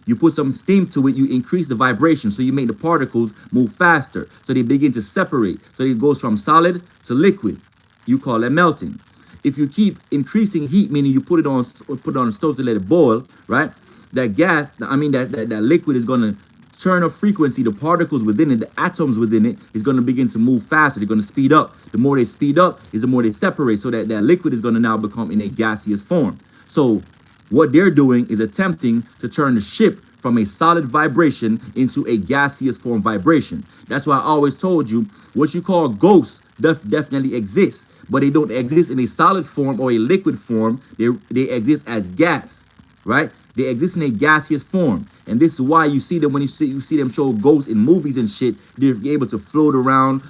You put some steam to it, you increase the vibration, so you make the particles move faster. So they begin to separate. So it goes from solid to liquid. You call that melting. If you keep increasing heat, meaning you put it on the stove to let it boil, right? That gas, that liquid is going to turn up frequency. The particles within it, the atoms within it, is going to begin to move faster. They're going to speed up. The more they speed up is the more they separate. So that liquid is going to now become in a gaseous form. So what they're doing is attempting to turn the ship from a solid vibration into a gaseous form vibration. That's why I always told you what you call ghosts definitely exists, but they don't exist in a solid form or a liquid form. They exist as gas, right? They exist in a gaseous form. And this is why you see them when you see them show ghosts in movies and shit. They're able to float around,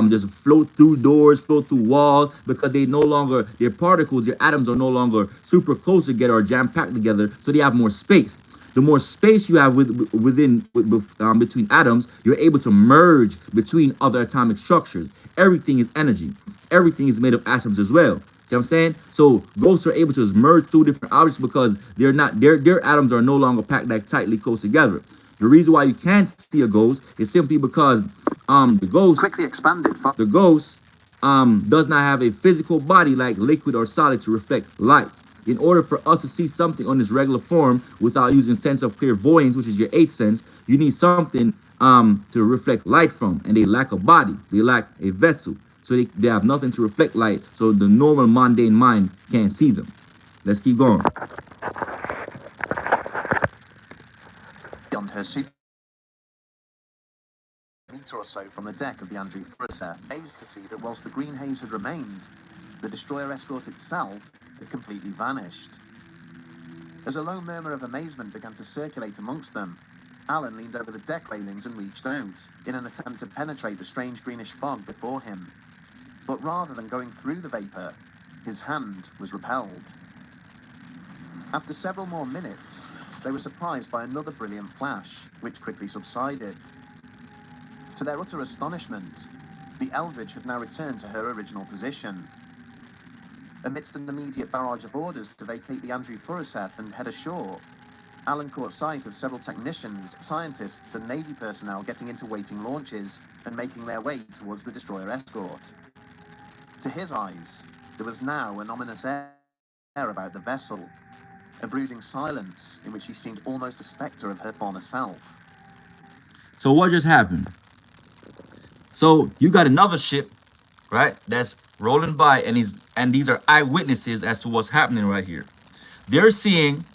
just float through doors, float through walls, because their particles, their atoms are no longer super close together or jam-packed together, so they have more space. The more space you have between atoms, you're able to merge between other atomic structures. Everything is energy. Everything is made of atoms as well. See what I'm saying? So ghosts are able to merge through different objects because their atoms are no longer packed that tightly close together. The reason why you can't see a ghost is simply because the ghost Quickly expanded. the ghost does not have a physical body like liquid or solid to reflect light. in order for us to see something on this regular form without using sense of clairvoyance, which is your eighth sense, you need something to reflect light from, and they lack a body, they lack a vessel, so they have nothing to reflect light, so the normal mundane mind can't see them. Let's keep going. Beyond her suit, a meter or so from the deck of the Andrew Furser, amazed to see that whilst the green haze had remained, the destroyer escort itself had completely vanished. As a low murmur of amazement began to circulate amongst them, Alan leaned over the deck railings and reached out, in an attempt to penetrate the strange greenish fog before him. But rather than going through the vapour, his hand was repelled. After several more minutes, they were surprised by another brilliant flash, which quickly subsided. To their utter astonishment, the Eldridge had now returned to her original position. Amidst an immediate barrage of orders to vacate the Andrew Furser and head ashore, Alan caught sight of several technicians, scientists and Navy personnel getting into waiting launches and making their way towards the destroyer escort. To his eyes, there was now an ominous air about the vessel, a brooding silence in which he seemed almost a spectre of her former self. So what just happened? So you got another ship, right, that's rolling by, and these are eyewitnesses as to what's happening right here. They're seeing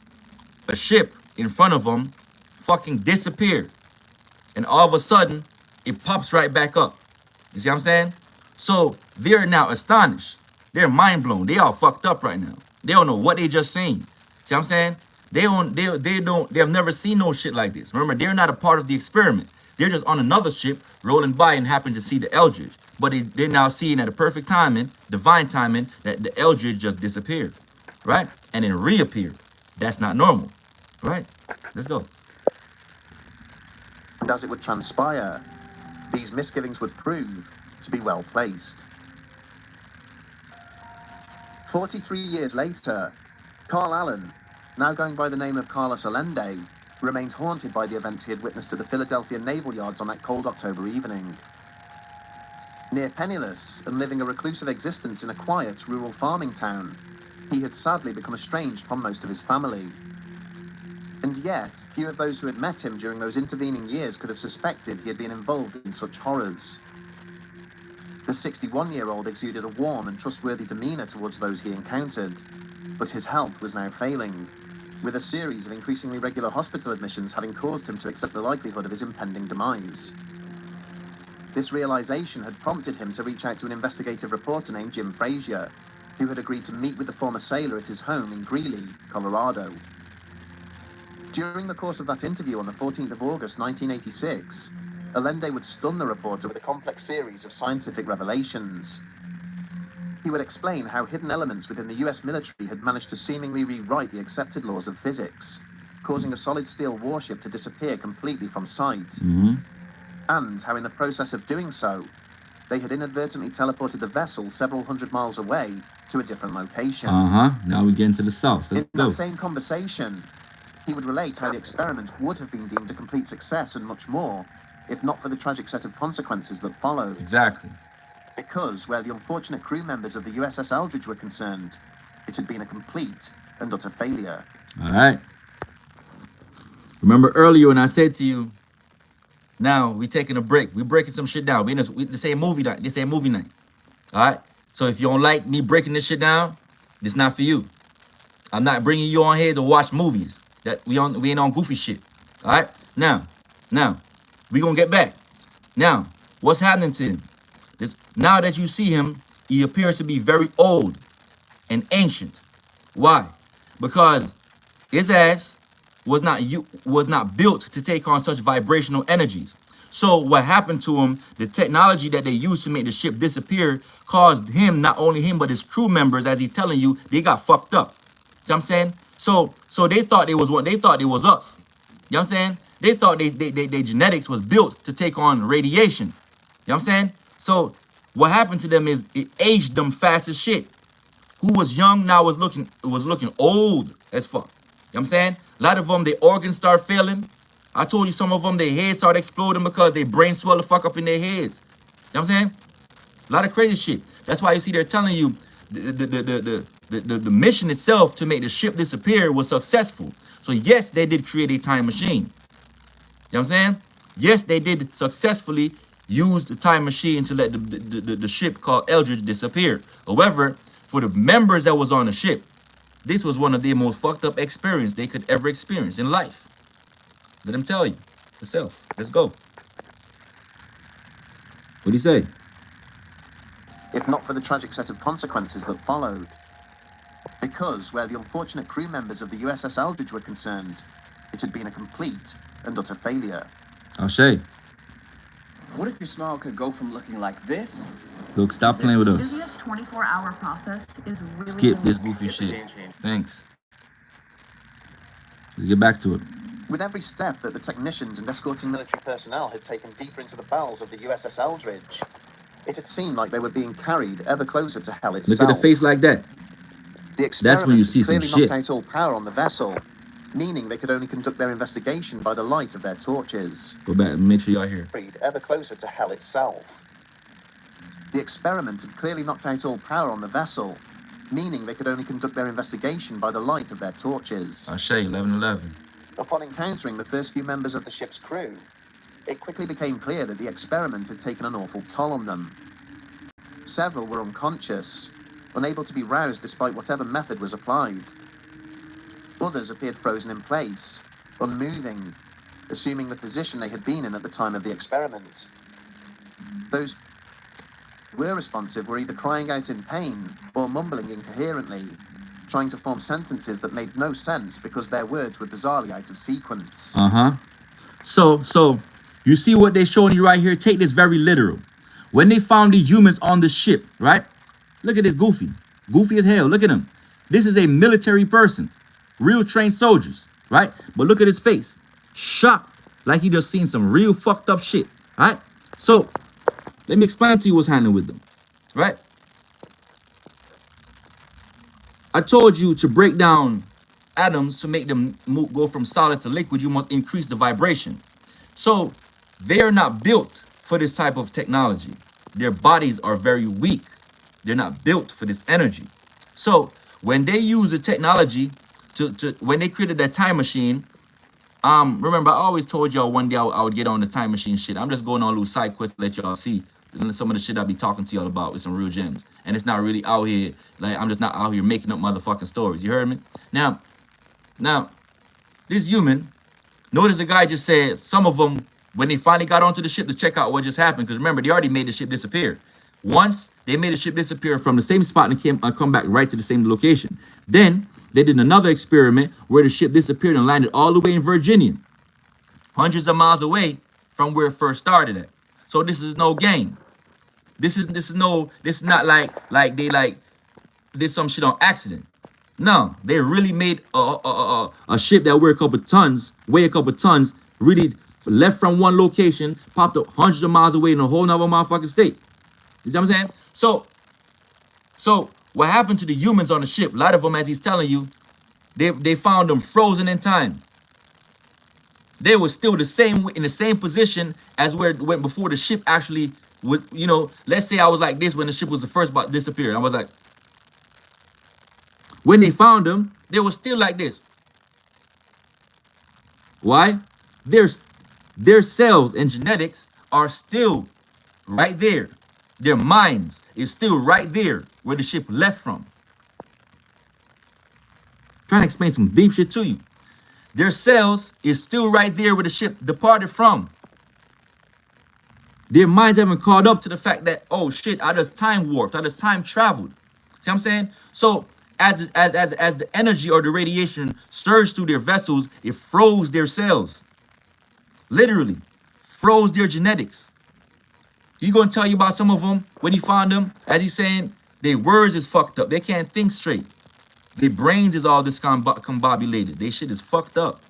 a ship in front of them fucking disappear, and all of a sudden it pops right back up. You see what I'm saying? So they're now astonished. They're mind blown. They all fucked up right now. They don't know what they just seen. See what I'm saying? They have never seen no shit like this. Remember, they're not a part of the experiment. They're just on another ship rolling by and happen to see the Eldridge. But they're now seeing at a perfect timing, divine timing, that the Eldridge just disappeared, right? And then reappeared. That's not normal, right? Let's go. And as it would transpire, these misgivings would prove to be well placed. 43 years later, Carl Allen, now going by the name of Carlos Allende, remained haunted by the events he had witnessed at the Philadelphia Naval Yards on that cold October evening. Near penniless and living a reclusive existence in a quiet rural farming town, he had sadly become estranged from most of his family. And yet, few of those who had met him during those intervening years could have suspected he had been involved in such horrors. The 61-year-old exuded a warm and trustworthy demeanour towards those he encountered, but his health was now failing, with a series of increasingly regular hospital admissions having caused him to accept the likelihood of his impending demise. This realization had prompted him to reach out to an investigative reporter named Jim Frazier, who had agreed to meet with the former sailor at his home in Greeley, Colorado. During the course of that interview on the 14th of August 1986, Allende would stun the reporter with a complex series of scientific revelations. He would explain how hidden elements within the US military had managed to seemingly rewrite the accepted laws of physics, causing a solid steel warship to disappear completely from sight. And how in the process of doing so, they had inadvertently teleported the vessel several hundred miles away to a different location. Now we get into the sauce. Let's go. In that same conversation, he would relate how the experiment would have been deemed a complete success and much more, if not for the tragic set of consequences that followed. Exactly. Because where the unfortunate crew members of the USS Eldridge were concerned, it had been a complete and utter failure. All right. Remember earlier when I said to you, now we taking a break. We breaking some shit down. This ain't movie night. This ain't movie night. All right. So if you don't like me breaking this shit down, this not for you. I'm not bringing you on here to watch movies. That we ain't on goofy shit. All right. Now, we gonna get back. Now, what's happening to him? Now that you see him, he appears to be very old and ancient. Why? Because his ass was not built to take on such vibrational energies. So what happened to him, the technology that they used to make the ship disappear, caused him, not only him, but his crew members, as he's telling you, they got fucked up. See what I'm saying? So they thought it was what they thought it was us. You know what I'm saying? They thought their genetics was built to take on radiation. You know what I'm saying? So what happened to them is it aged them fast as shit. Who was young now was looking old as fuck. You know what I'm saying? A lot of them, their organs start failing. I told you some of them, their heads start exploding because their brain swell the fuck up in their heads. You know what I'm saying? A lot of crazy shit. That's why you see they're telling you the the mission itself to make the ship disappear was successful. So yes, they did create a time machine. You know what I'm saying? Yes, they did successfully use the time machine to let the ship called Eldridge disappear. However, for the members that was on the ship, this was one of the most fucked up experience they could ever experience in life. Let them tell you yourself. Let's go. What'd he say? If not for the tragic set of consequences that followed. Because where the unfortunate crew members of the USS Eldridge were concerned, it had been a complete and utter failure. O'Shea. What if your smile could go from looking like this? Look, stop playing with us. This 24-hour process is really Skip this goofy shit. Thanks. Let's get back to it. With every step that the technicians and escorting military personnel had taken deeper into the bowels of the USS Eldridge, it had seemed like they were being carried ever closer to hell itself. Look at the face like that. The experiment That's when you see some clearly shit. knocked out all power on the vessel, meaning they could only conduct their investigation by the light of their torches. Go back and make sure y'all hear. Ever closer to hell itself. The experiment had clearly knocked out all power on the vessel, meaning they could only conduct their investigation by the light of their torches. O'Shea, 1111. Upon encountering the first few members of the ship's crew, it quickly became clear that the experiment had taken an awful toll on them. Several were unconscious, unable to be roused despite whatever method was applied. Others appeared frozen in place, unmoving, assuming the position they had been in at the time of the experiment. Those who were responsive were either crying out in pain or mumbling incoherently, trying to form sentences that made no sense because their words were bizarrely out of sequence. So you see what they're showing you right here? Take this very literal. When they found the humans on the ship, right? Look at this goofy. Goofy as hell. Look at him. This is a military person. Real trained soldiers, right? But look at his face. Shocked. Like he just seen some real fucked up shit, right? So, let me explain to you what's happening with them, right? I told you to break down atoms to make them go from solid to liquid, you must increase the vibration. So, they're not built for this type of technology. Their bodies are very weak. They're not built for this energy. So, when they use the technology when they created that time machine, remember I always told y'all one day I would get on the time machine shit. I'm just going on a little side quest to let y'all see some of the shit I be talking to y'all about with some real gems. And it's not really out here, like I'm just not out here making up motherfucking stories. You heard me? Now, this human, notice the guy just said some of them, when they finally got onto the ship to check out what just happened, because remember, they already made the ship disappear. Once they made the ship disappear from the same spot and come back right to the same location. Then they did another experiment where the ship disappeared and landed all the way in Virginia, hundreds of miles away from where it first started at. So this is no game. This is not like they did some shit on accident. No, they really made a ship that weigh a couple tons, really left from one location, popped up hundreds of miles away in a whole nother motherfucking state. You see what I'm saying? So what happened to the humans on the ship? A lot of them, as he's telling you, they found them frozen in time. They were still in the same position as where it went before the ship actually was. You know, let's say I was like this when the ship was the first about to disappear. I was like, when they found them, they were still like this. Why? Their cells and genetics are still right there. Their minds is still right there where the ship left from. Trying to explain some deep shit to you. Their cells is still right there where the ship departed from. Their minds haven't caught up to the fact that, oh shit, I just time warped, I just time traveled. See what I'm saying? So as the energy or the radiation surged through their vessels, it froze their cells. Literally, froze their genetics. He gonna tell you about some of them when he found them, as he's saying, their words is fucked up. They can't think straight. Their brains is all discombobulated. Their shit is fucked up.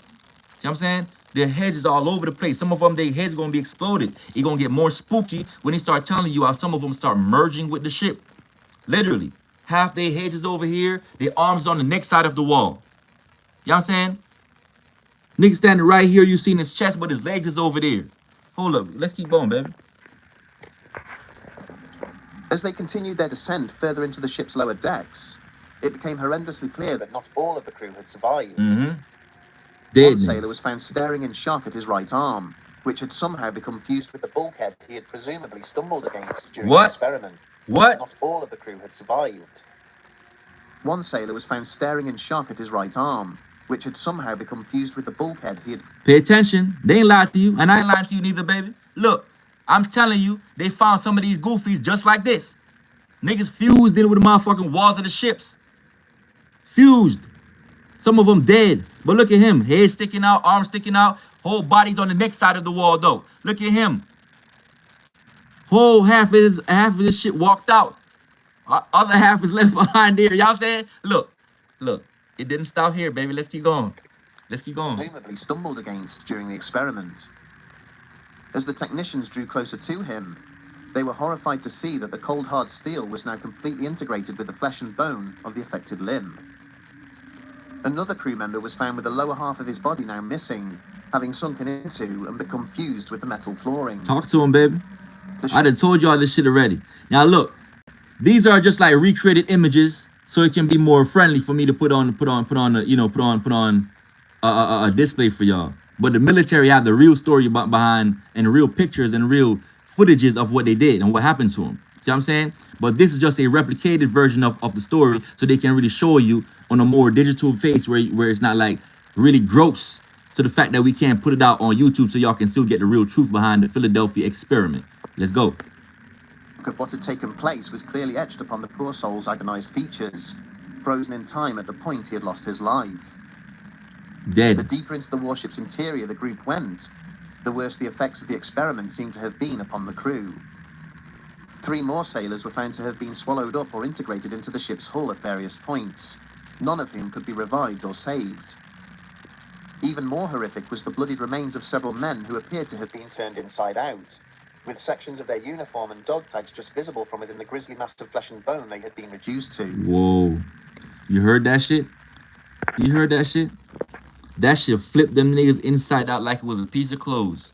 See what I'm saying? Their heads is all over the place. Some of them, their heads gonna be exploded. It's gonna get more spooky when he start telling you how some of them start merging with the ship. Literally. Half their heads is over here, their arms on the next side of the wall. You know what I'm saying? Nigga standing right here, you seen his chest, but his legs is over there. Hold up, let's keep going, baby. As they continued their descent further into the ship's lower decks, it became horrendously clear that not all of the crew had survived. Dead One sailor niggas. was found staring in shock at his right arm, which had somehow become fused with the bulkhead he had presumably stumbled against during the experiment. What? Not all of the crew had survived. One sailor was found staring in shock at his right arm, which had somehow become fused with the bulkhead he had... Pay attention. They ain't lied to you, and I ain't lying to you neither, baby. Look, I'm telling you, they found some of these goofies just like this. Niggas fused in with the motherfucking walls of the ships. Fused. Some of them dead. But look at him. Head sticking out, arms sticking out. Whole body's on the next side of the wall, though. Look at him. Whole half of his shit walked out. Other half is left behind there. Y'all saying? Look. It didn't stop here, baby. Let's keep going. presumably stumbled against during the experiment. As the technicians drew closer to him, they were horrified to see that the cold hard steel was now completely integrated with the flesh and bone of the affected limb. Another crew member was found with the lower half of his body now missing, having sunken into and become fused with the metal flooring. Talk to him, baby. I done told y'all this shit already. Now look, these are just like recreated images, so it can be more friendly for me to put on a display for y'all. But the military have the real story behind and real pictures and real footages of what they did and what happened to them. See what I'm saying? But this is just a replicated version of the story, so they can really show you on a more digital face where it's not like really gross to the fact that we can't put it out on YouTube so y'all can still get the real truth behind the Philadelphia experiment. Let's go. Of what had taken place was clearly etched upon the poor soul's agonized features, frozen in time at the point he had lost his life. The Dead. deeper into the warship's interior the group went, the worse the effects of the experiment seemed to have been upon the crew. 3 more sailors were found to have been swallowed up or integrated into the ship's hull at various points, none of whom could be revived or saved. Even more horrific was the bloodied remains of several men who appeared to have been turned inside out, with sections of their uniform and dog tags just visible from within the grisly mass of flesh and bone they had been reduced to. Whoa. You heard that shit? You heard that shit? That shit flipped them niggas inside out like it was a piece of clothes.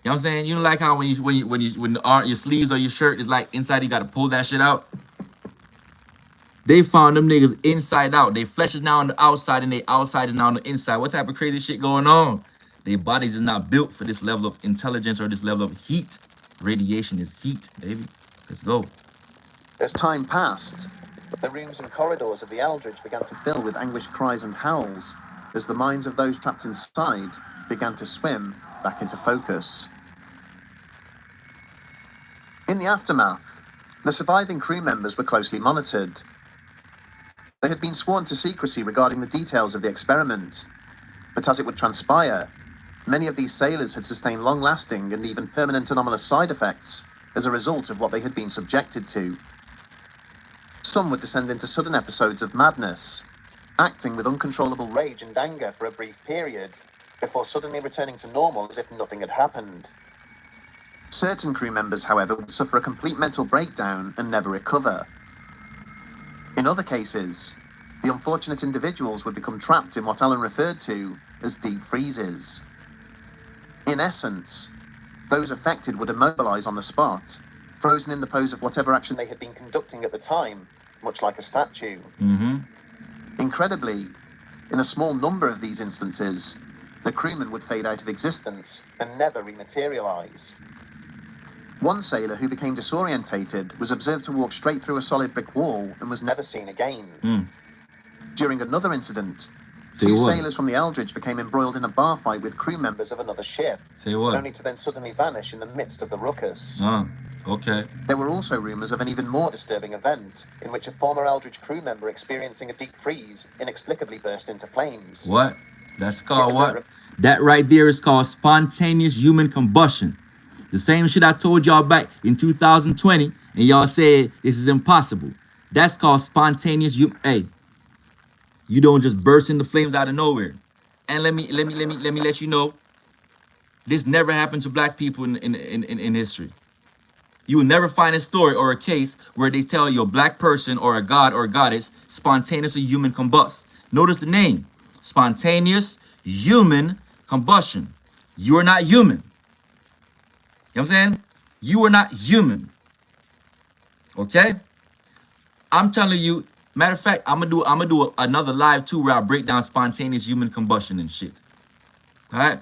You know what I'm saying? You know, like how when your sleeves or your shirt is like inside, you gotta pull that shit out. They found them niggas inside out. Their flesh is now on the outside and their outside is now on the inside. What type of crazy shit going on? Their bodies is not built for this level of intelligence or this level of heat. Radiation is heat, baby. Let's go. As time passed, the rooms and corridors of the Eldridge began to fill with anguished cries and howls as the minds of those trapped inside began to swim back into focus. In the aftermath, the surviving crew members were closely monitored. They had been sworn to secrecy regarding the details of the experiment, but as it would transpire, many of these sailors had sustained long-lasting and even permanent anomalous side effects as a result of what they had been subjected to. Some would descend into sudden episodes of madness, acting with uncontrollable rage and anger for a brief period, before suddenly returning to normal as if nothing had happened. Certain crew members, however, would suffer a complete mental breakdown and never recover. In other cases, the unfortunate individuals would become trapped in what Alan referred to as deep freezes. In essence, those affected would immobilize on the spot, frozen in the pose of whatever action they had been conducting at the time, much like a statue. Incredibly, in a small number of these instances, the crewman would fade out of existence and never rematerialize. One sailor who became disorientated was observed to walk straight through a solid brick wall and was never seen again. During another incident, two sailors from the Eldridge became embroiled in a bar fight with crew members of another ship, only to then suddenly vanish in the midst of the ruckus. Okay. There were also rumors of an even more disturbing event, in which a former Eldridge crew member experiencing a deep freeze inexplicably burst into flames. What? That's called what? That right there is called spontaneous human combustion. The same shit I told y'all back in 2020, and y'all said this is impossible. That's called spontaneous human. Hey, you don't just burst into flames out of nowhere. And let me let you know, this never happened to black people in history. You will never find a story or a case where they tell you a black person or a god or goddess spontaneously human combust. Notice the name, spontaneous human combustion. You are not human. You know what I'm saying? You are not human. Okay? I'm telling you, Matter of fact, I'm gonna do another live too where I break down spontaneous human combustion and shit. All right,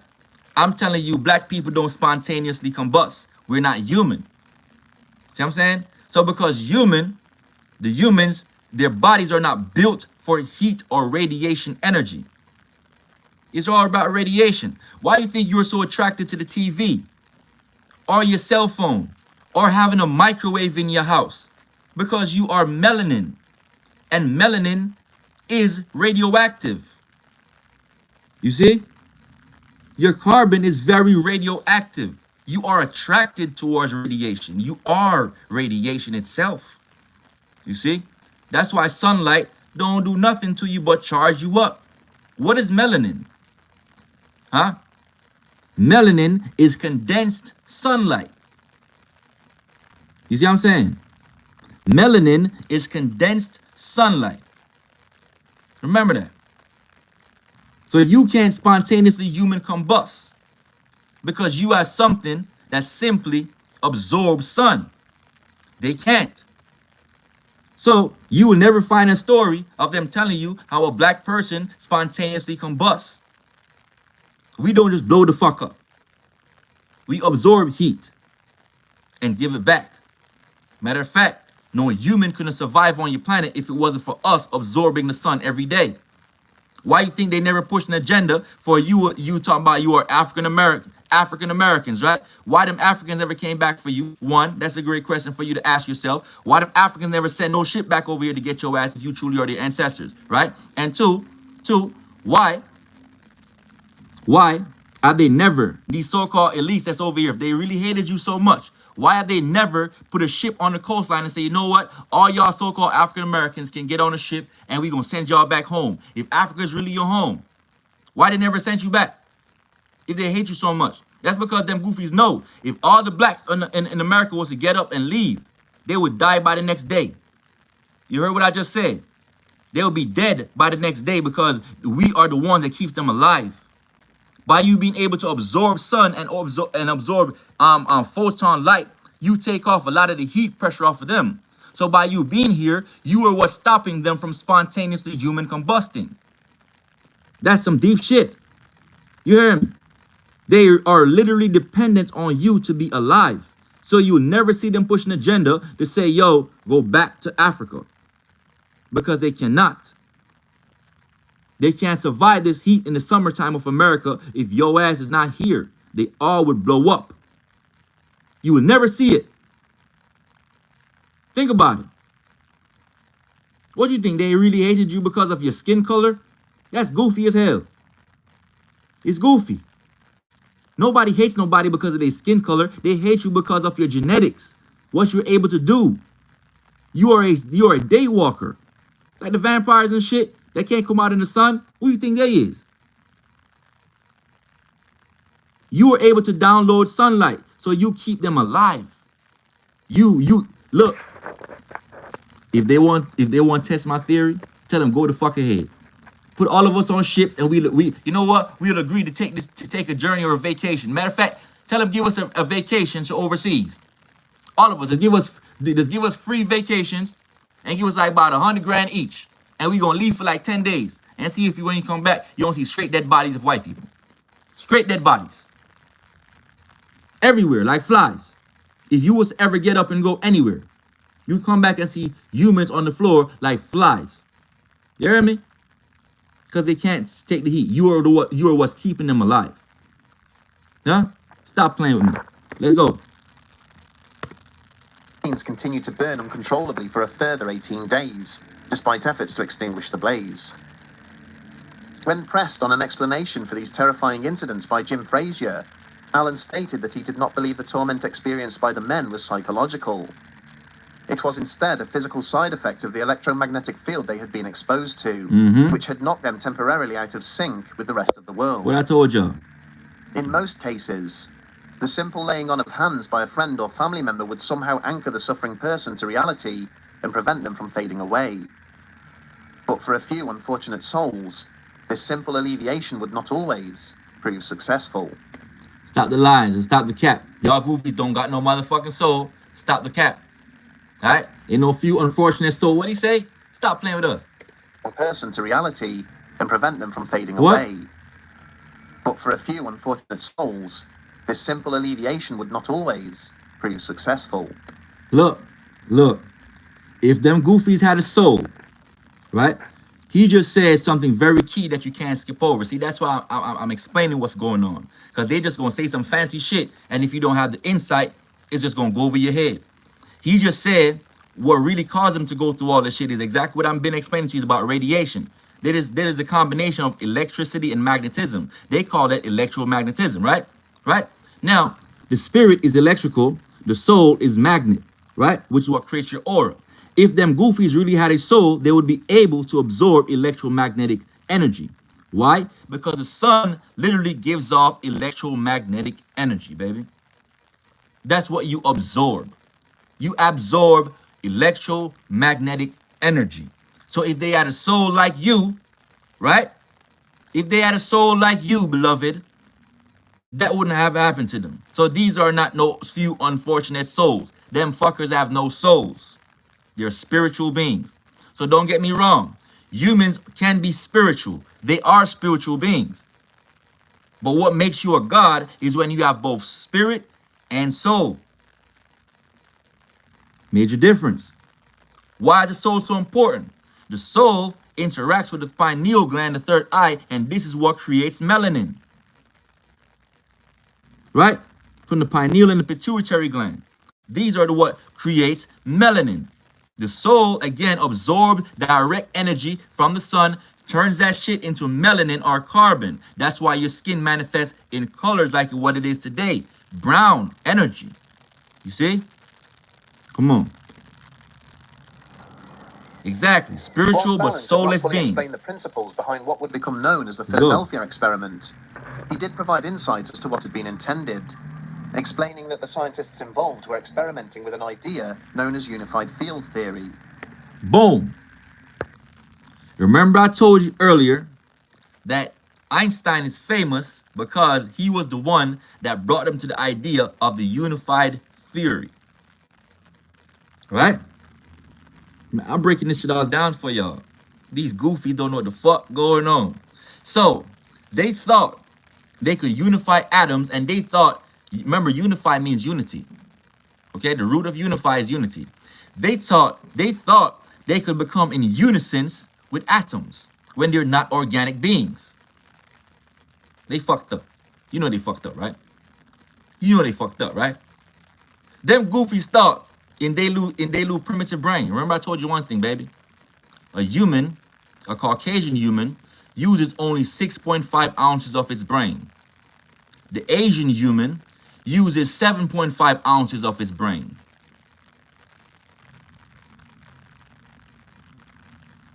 I'm telling you, black people don't spontaneously combust. We're not human. See what I'm saying? So because the humans, their bodies are not built for heat or radiation energy. It's all about radiation. Why do you think you're so attracted to the TV or your cell phone or having a microwave in your house? Because you are melanin, and melanin is radioactive. You see? Your carbon is very radioactive. You are attracted towards radiation. You are radiation itself. You see? That's why sunlight don't do nothing to you but charge you up. What is melanin? Huh? Melanin is condensed sunlight. You see what I'm saying? Melanin is condensed sunlight. Remember that. So you can't spontaneously human combust because you are something that simply absorbs sun. They can't. So you will never find a story of them telling you how a black person spontaneously combusts. We don't just blow the fuck up. We absorb heat and give it back. Matter of fact, no human couldn't survive on your planet if it wasn't for us absorbing the sun every day. Why you think they never pushed an agenda for you talking about you are African Americans, right? Why them Africans never came back for you? One, that's a great question for you to ask yourself. Why them Africans never sent no shit back over here to get your ass if you truly are their ancestors, right? And two, why have they never, these so-called elites that's over here, if they really hated you so much, why have they never put a ship on the coastline and say, you know what, all y'all so-called African Americans can get on a ship and we gonna send y'all back home? If Africa is really your home, why they never sent you back? If they hate you so much. That's because them goofies know if all the blacks in America was to get up and leave, they would die by the next day. You heard what I just said? They'll be dead by the next day because we are the ones that keeps them alive. By you being able to absorb sun and absorb photon light, you take off a lot of the heat pressure off of them. So by you being here, you are what's stopping them from spontaneously human combusting. That's some deep shit. You hear me? They are literally dependent on you to be alive. So you'll never see them push an agenda to say, yo, go back to Africa. Because they cannot. They can't survive this heat in the summertime of America if your ass is not here. They all would blow up. You will never see it. Think about it. What do you think? They really hated you because of your skin color? That's goofy as hell. It's goofy. Nobody hates nobody because of their skin color. They hate you because of your genetics. What you're able to do. You are a day walker. Like the vampires and shit. They can't come out in the sun. Who do you think they is? You are able to download sunlight, so you keep them alive. You look. If they want to test my theory, tell them go the fuck ahead. Put all of us on ships, and we you know what? We'll agree to take a journey or a vacation. Matter of fact, tell them give us a vacation to overseas. All of us, just give us free vacations, and give us like about $100 grand each. And we gonna leave for like 10 days and see if when you come back, you don't see straight dead bodies of white people. Straight dead bodies. Everywhere, like flies. If you was to ever get up and go anywhere, you come back and see humans on the floor like flies. You hear me? Because they can't take the heat. You are what's keeping them alive. Huh? Stop playing with me. Let's go. Flames continued to burn uncontrollably for a further 18 days. Despite efforts to extinguish the blaze. When pressed on an explanation for these terrifying incidents by Jim Frazier, Alan stated that he did not believe the torment experienced by the men was psychological. It was instead a physical side effect of the electromagnetic field they had been exposed to, which had knocked them temporarily out of sync with the rest of the world. What I told you. In most cases, the simple laying on of hands by a friend or family member would somehow anchor the suffering person to reality and prevent them from fading away. But for a few unfortunate souls, this simple alleviation would not always prove successful. Stop the lies and stop the cap. Y'all goofies don't got no motherfucking soul. Stop the cap. Alright? Ain't no few unfortunate souls. What'd he say? Stop playing with us. A person to reality and prevent them from fading What? away. But for a few unfortunate souls, this simple alleviation would not always prove successful. Look. If them goofies had a soul, right? He just said something very key that you can't skip over. See, that's why I'm explaining what's going on. Because they just going to say some fancy shit. And if you don't have the insight, it's just going to go over your head. He just said what really caused him to go through all this shit is exactly what I've been explaining to you about radiation. There is a combination of electricity and magnetism. They call that electromagnetism, right? Right? Now, the spirit is electrical. The soul is magnet, right? Which is what creates your aura. If them goofies really had a soul, they would be able to absorb electromagnetic energy. Why? Because the sun literally gives off electromagnetic energy, baby. That's what you absorb. You absorb electromagnetic energy. So if they had a soul like you, right? If they had a soul like you, beloved, that wouldn't have happened to them. So these are not no few unfortunate souls. Them fuckers have no souls. They're spiritual beings. So don't get me wrong. Humans can be spiritual. They are spiritual beings. But what makes you a god is when you have both spirit and soul. Major difference. Why is the soul so important? The soul interacts with the pineal gland, the third eye, and this is what creates melanin. Right? From the pineal and the pituitary gland. These are the what creates melanin. The soul, again, absorbs direct energy from the sun, turns that shit into melanin or carbon. That's why your skin manifests in colors like what it is today. Brown energy. You see? Come on. Exactly. Spiritual but soulless beings. Explain the principles behind what would become known as the Philadelphia experiment. He did provide insight as to what had been intended, explaining that the scientists involved were experimenting with an idea known as unified field theory. Boom. Remember I told you earlier that Einstein is famous because he was the one that brought them to the idea of the unified theory. Right? Man, I'm breaking this shit all down for y'all. These goofies don't know what the fuck going on. So, they thought they could unify atoms, and they thought, remember, unify means unity. Okay, the root of unify is unity. They thought they could become in unison with atoms when they're not organic beings. They fucked up. You know they fucked up, right? You know they fucked up, right? Them goofies thought in they little primitive brain. Remember I told you one thing, baby. A human, a Caucasian human, uses only 6.5 ounces of its brain. The Asian human uses 7.5 ounces of its brain.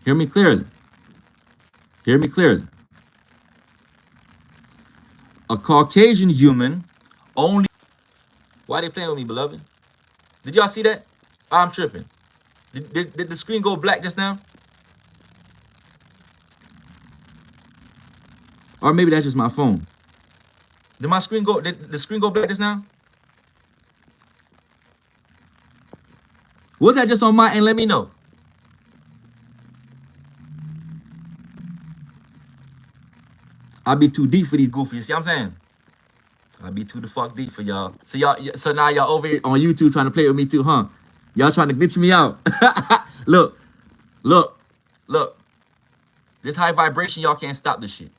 Hear me clearly. Hear me clearly. A Caucasian human only... Why they playing with me, beloved? Did y'all see that? I'm tripping. Did the screen go black just now? Or maybe that's just my phone. Did my screen go, did the screen go black just now? Was that just on my end? Let me know. I'll be too deep for these goofies. See what I'm saying? I'll be too the fuck deep for y'all. So now y'all over here on YouTube trying to play with me too, huh? Y'all trying to glitch me out. Look. This high vibration, y'all can't stop this shit.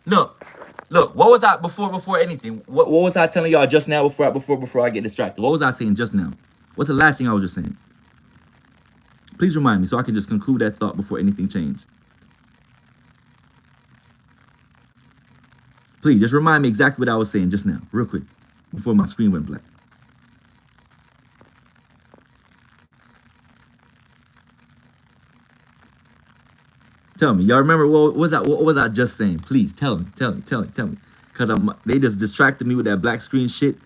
Look. What was I before anything? What was I telling y'all just now before I get distracted? What was I saying just now? What's the last thing I was just saying? Please remind me so I can just conclude that thought before anything changed. Please, just remind me exactly what I was saying just now, real quick, before my screen went black. Tell me, y'all remember what was I just saying? Please tell me. Because they just distracted me with that black screen shit.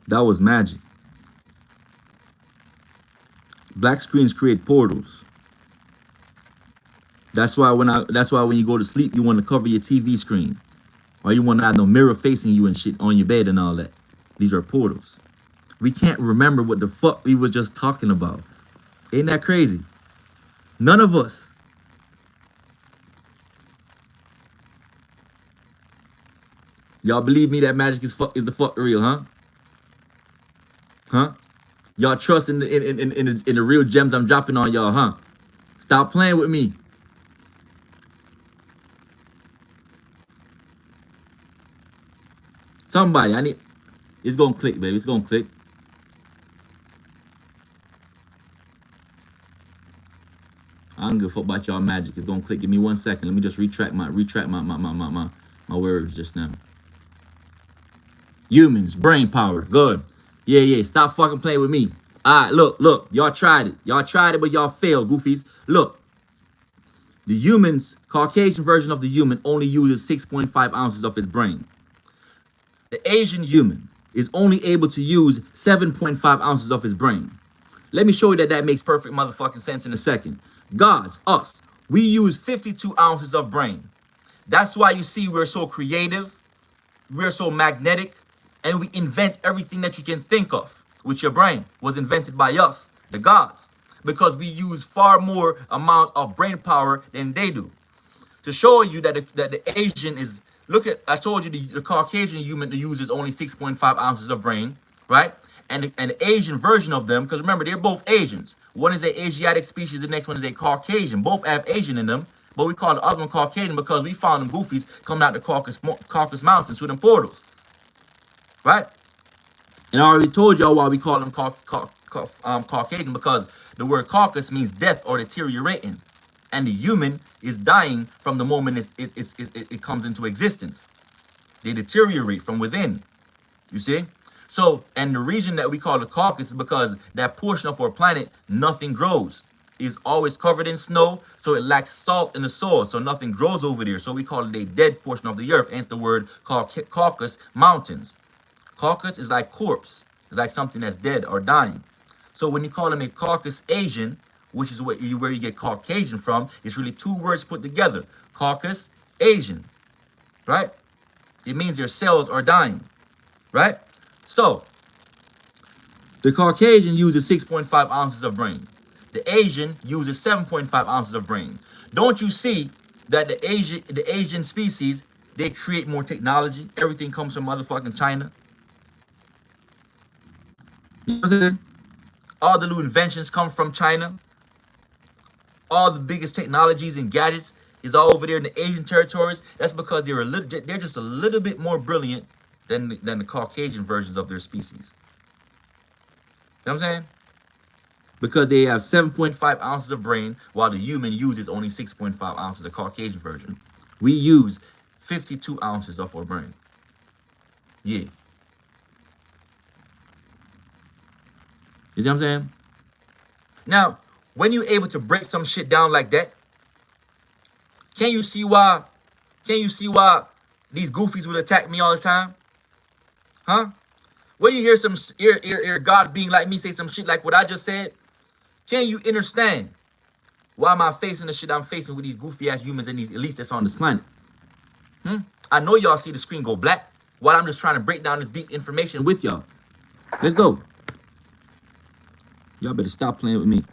That was magic. Black screens create portals. That's why when you go to sleep, you want to cover your TV screen. Or you want to have no mirror facing you and shit on your bed and all that. These are portals. We can't remember what the fuck we were just talking about. Ain't that crazy? None of us. Y'all believe me that magic is the fuck real, huh? Huh? Y'all trust in the real gems I'm dropping on y'all, huh? Stop playing with me. Somebody, it's gonna click, baby. It's gonna click. I don't give a fuck about y'all magic. It's gonna click. Give me 1 second. Let me just retract my words just now. Humans, brain power. Good. Yeah. Stop fucking playing with me. Alright, look. Y'all tried it. But y'all failed, goofies. Look. The humans, Caucasian version of the human only uses 6.5 ounces of its brain. The Asian human is only able to use 7.5 ounces of his brain. Let me show you that makes perfect motherfucking sense in a second. Gods, us, we use 52 ounces of brain. That's why you see we're so creative, we're so magnetic, and we invent everything that you can think of with your brain was invented by us, the gods, because we use far more amount of brain power than they do. To show you that the Asian is, I told you the Caucasian human uses only 6.5 ounces of brain, right? And the Asian version of them, because remember, they're both Asians. One is an Asiatic species, the next one is a Caucasian. Both have Asian in them, but we call the other one Caucasian because we found them goofies coming out the Caucasus Mountains through them portals, right? And I already told y'all why we call them Caucasian, because the word Caucasus means death or deteriorating. And the human is dying from the moment it comes into existence. They deteriorate from within. You see? So, and the region that we call the Caucasus is because that portion of our planet, nothing grows. It's always covered in snow, so it lacks salt in the soil, so nothing grows over there. So we call it a dead portion of the earth, hence the word Caucasus Mountains. Caucasus is like corpse. It's like something that's dead or dying. So when you call them a Caucasus Asian, which is where you get Caucasian from, it's really two words put together. Caucasus Asian, right? It means their cells are dying, right? So, the Caucasian uses 6.5 ounces of brain. The Asian uses 7.5 ounces of brain. Don't you see that the Asian species, they create more technology? Everything comes from motherfucking China. You know what I'm saying? All the new inventions come from China. All the biggest technologies and gadgets is all over there in the Asian territories. That's because they're just a little bit more brilliant than the Caucasian versions of their species. You know what I'm saying? Because they have 7.5 ounces of brain, while the human uses only 6.5 ounces, the Caucasian version. We use 52 ounces of our brain. Yeah. You see what I'm saying? Now, when you're able to break some shit down like that, can you see why these goofies would attack me all the time? Huh? When you hear some God being like me say some shit like what I just said, can you understand why am I facing the shit I'm facing with these goofy ass humans and these elites that's on this planet? I know y'all see the screen go black while I'm just trying to break down this deep information with y'all. Let's go. Y'all better stop playing with me.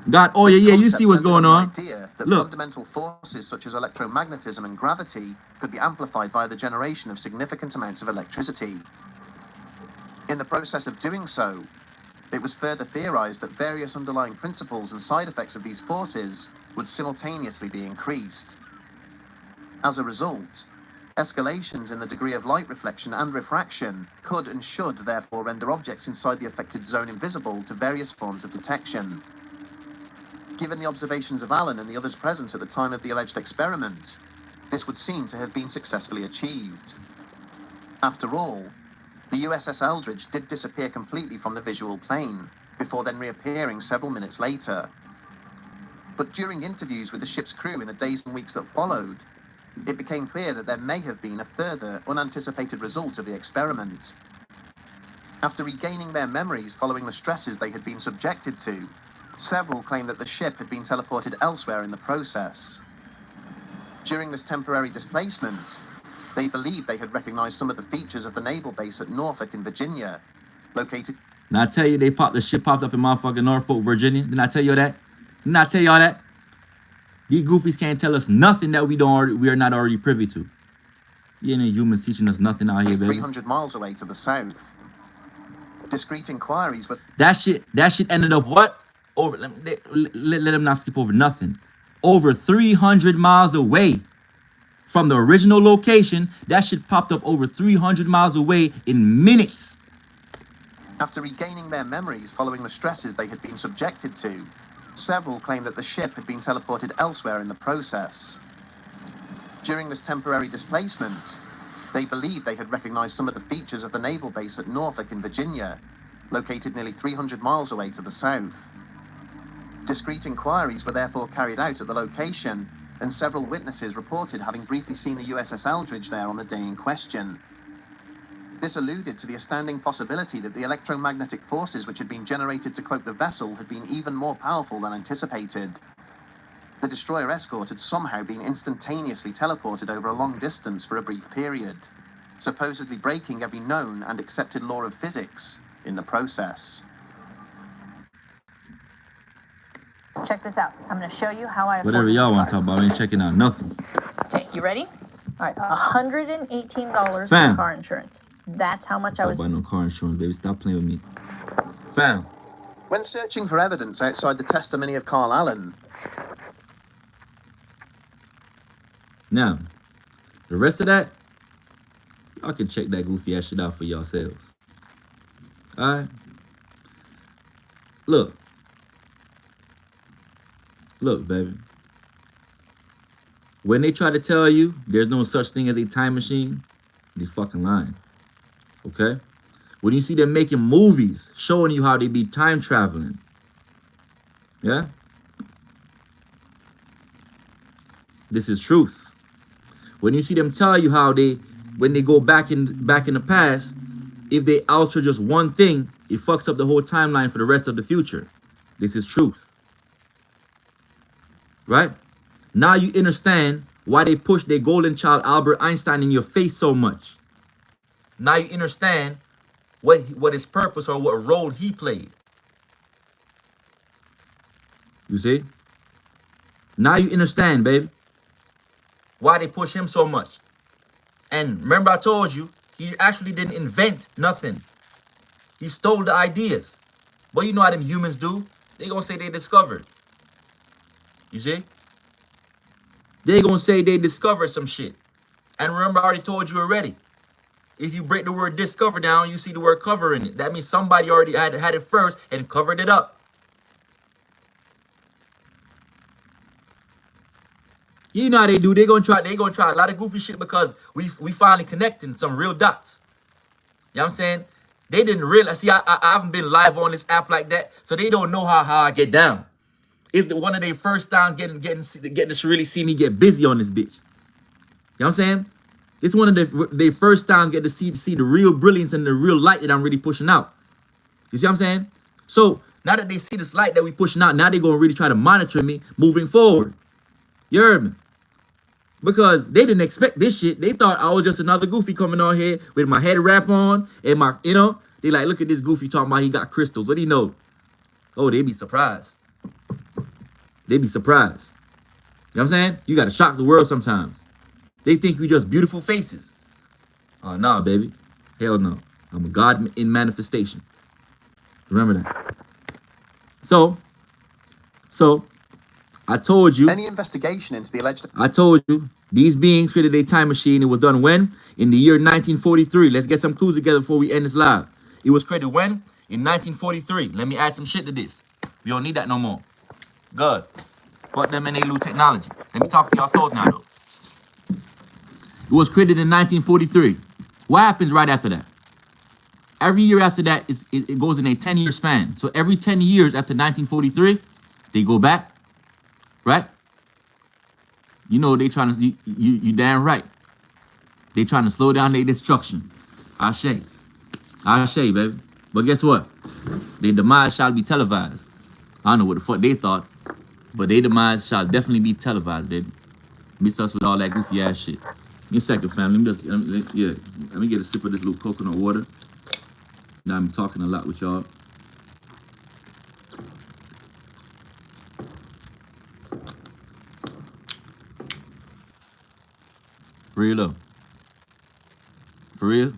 God, oh yeah, you see what's going on. Look, fundamental forces such as electromagnetism and gravity could be amplified via the generation of significant amounts of electricity. In the process of doing so, it was further theorized that various underlying principles and side effects of these forces would simultaneously be increased. As a result, escalations in the degree of light reflection and refraction could and should therefore render objects inside the affected zone invisible to various forms of detection. Given the observations of Allen and the others present at the time of the alleged experiment, this would seem to have been successfully achieved. After all, the USS Eldridge did disappear completely from the visual plane, before then reappearing several minutes later. But during interviews with the ship's crew in the days and weeks that followed, it became clear that there may have been a further unanticipated result of the experiment. After regaining their memories following the stresses they had been subjected to, Several claim that the ship had been teleported elsewhere in the process. During this temporary displacement, they believed they had recognized some of the features of the naval base at Norfolk in Virginia, located... Now I tell you, the ship popped up in motherfucking Norfolk, Virginia. Didn't I tell you that? Didn't I tell y'all that? These goofies can't tell us nothing that we are not already privy to. You ain't humans teaching us nothing out here, baby. 300 miles away to the south. Discreet inquiries were... That shit ended up what? Over, let them not skip over nothing. Over 300 miles away from the original location. That shit popped up over 300 miles away in minutes. After regaining their memories following the stresses they had been subjected to, several claim that the ship had been teleported elsewhere in the process. During this temporary displacement, they believed they had recognized some of the features of the naval base at Norfolk in Virginia, located nearly 300 miles away to the south. Discreet inquiries were therefore carried out at the location, and several witnesses reported having briefly seen the USS Eldridge there on the day in question. This alluded to the astounding possibility that the electromagnetic forces which had been generated to cloak the vessel had been even more powerful than anticipated. The destroyer escort had somehow been instantaneously teleported over a long distance for a brief period, supposedly breaking every known and accepted law of physics in the process. Check this out. I'm going to show you how I... Whatever y'all want to talk about, I ain't checking out nothing. Okay, you ready? All right, $118 Fam. for car insurance. That's how much I was... Talk about no car insurance, baby. Stop playing with me. Fam. When searching for evidence outside the testimony of Carl Allen... Now, the rest of that, y'all can check that goofy ass shit out for yourselves. Alright? Look. Look, baby. When they try to tell you there's no such thing as a time machine, they fucking lying. Okay? When you see them making movies showing you how they be time traveling. Yeah? This is truth. When you see them tell you how when they go back in the past, if they alter just one thing, it fucks up the whole timeline for the rest of the future. This is truth. Right? Now you understand why they push their golden child Albert Einstein in your face so much. Now you understand what his purpose or what role he played. You see? Now you understand, baby, why they push him so much. And remember I told you, he actually didn't invent nothing. He stole the ideas. But you know how them humans do. They gonna say they discovered. You see? They gonna say they discovered some shit. And remember I already told you already. If you break the word discover down, you see the word cover in it. That means somebody already had it first and covered it up. You know how they do. They gonna try a lot of goofy shit because we finally connecting some real dots. You know what I'm saying? They didn't realize. See, I haven't been live on this app like that, so they don't know how I get down. It's one of their first times getting to really see me get busy on this bitch. You know what I'm saying? It's one of their first times get to see the real brilliance and the real light that I'm really pushing out. You see what I'm saying? So now that they see this light that we pushing out, now they're gonna really try to monitor me moving forward. You heard me? Because they didn't expect this shit. They thought I was just another goofy coming on here with my head wrap on and my, you know, they like, look at this goofy talking about he got crystals. What do you know? Oh, they be surprised. They be surprised. You know what I'm saying? You got to shock the world sometimes. They think we just beautiful faces. Oh, nah, baby. Hell no. I'm a God in manifestation. Remember that. So, I told you. Any investigation into the alleged... I told you. These beings created a time machine. It was done when? In the year 1943. Let's get some clues together before we end this live. It was created when? In 1943. Let me add some shit to this. We don't need that no more. Good. Put them in a new technology. Let me talk to y'all souls now, though. It was created in 1943. What happens right after that? Every year after that, it goes in a 10-year span. So every 10 years after 1943, they go back. Right? You know they trying to, you damn right. They trying to slow down their destruction. Ashe, baby. But guess what? Their demise shall be televised. I don't know what the fuck they thought, but their demise shall definitely be televised, baby. Miss us with all that goofy ass shit. Give me a second, fam. Let me get a sip of this little coconut water. Now I'm talking a lot with y'all. For real though. For real.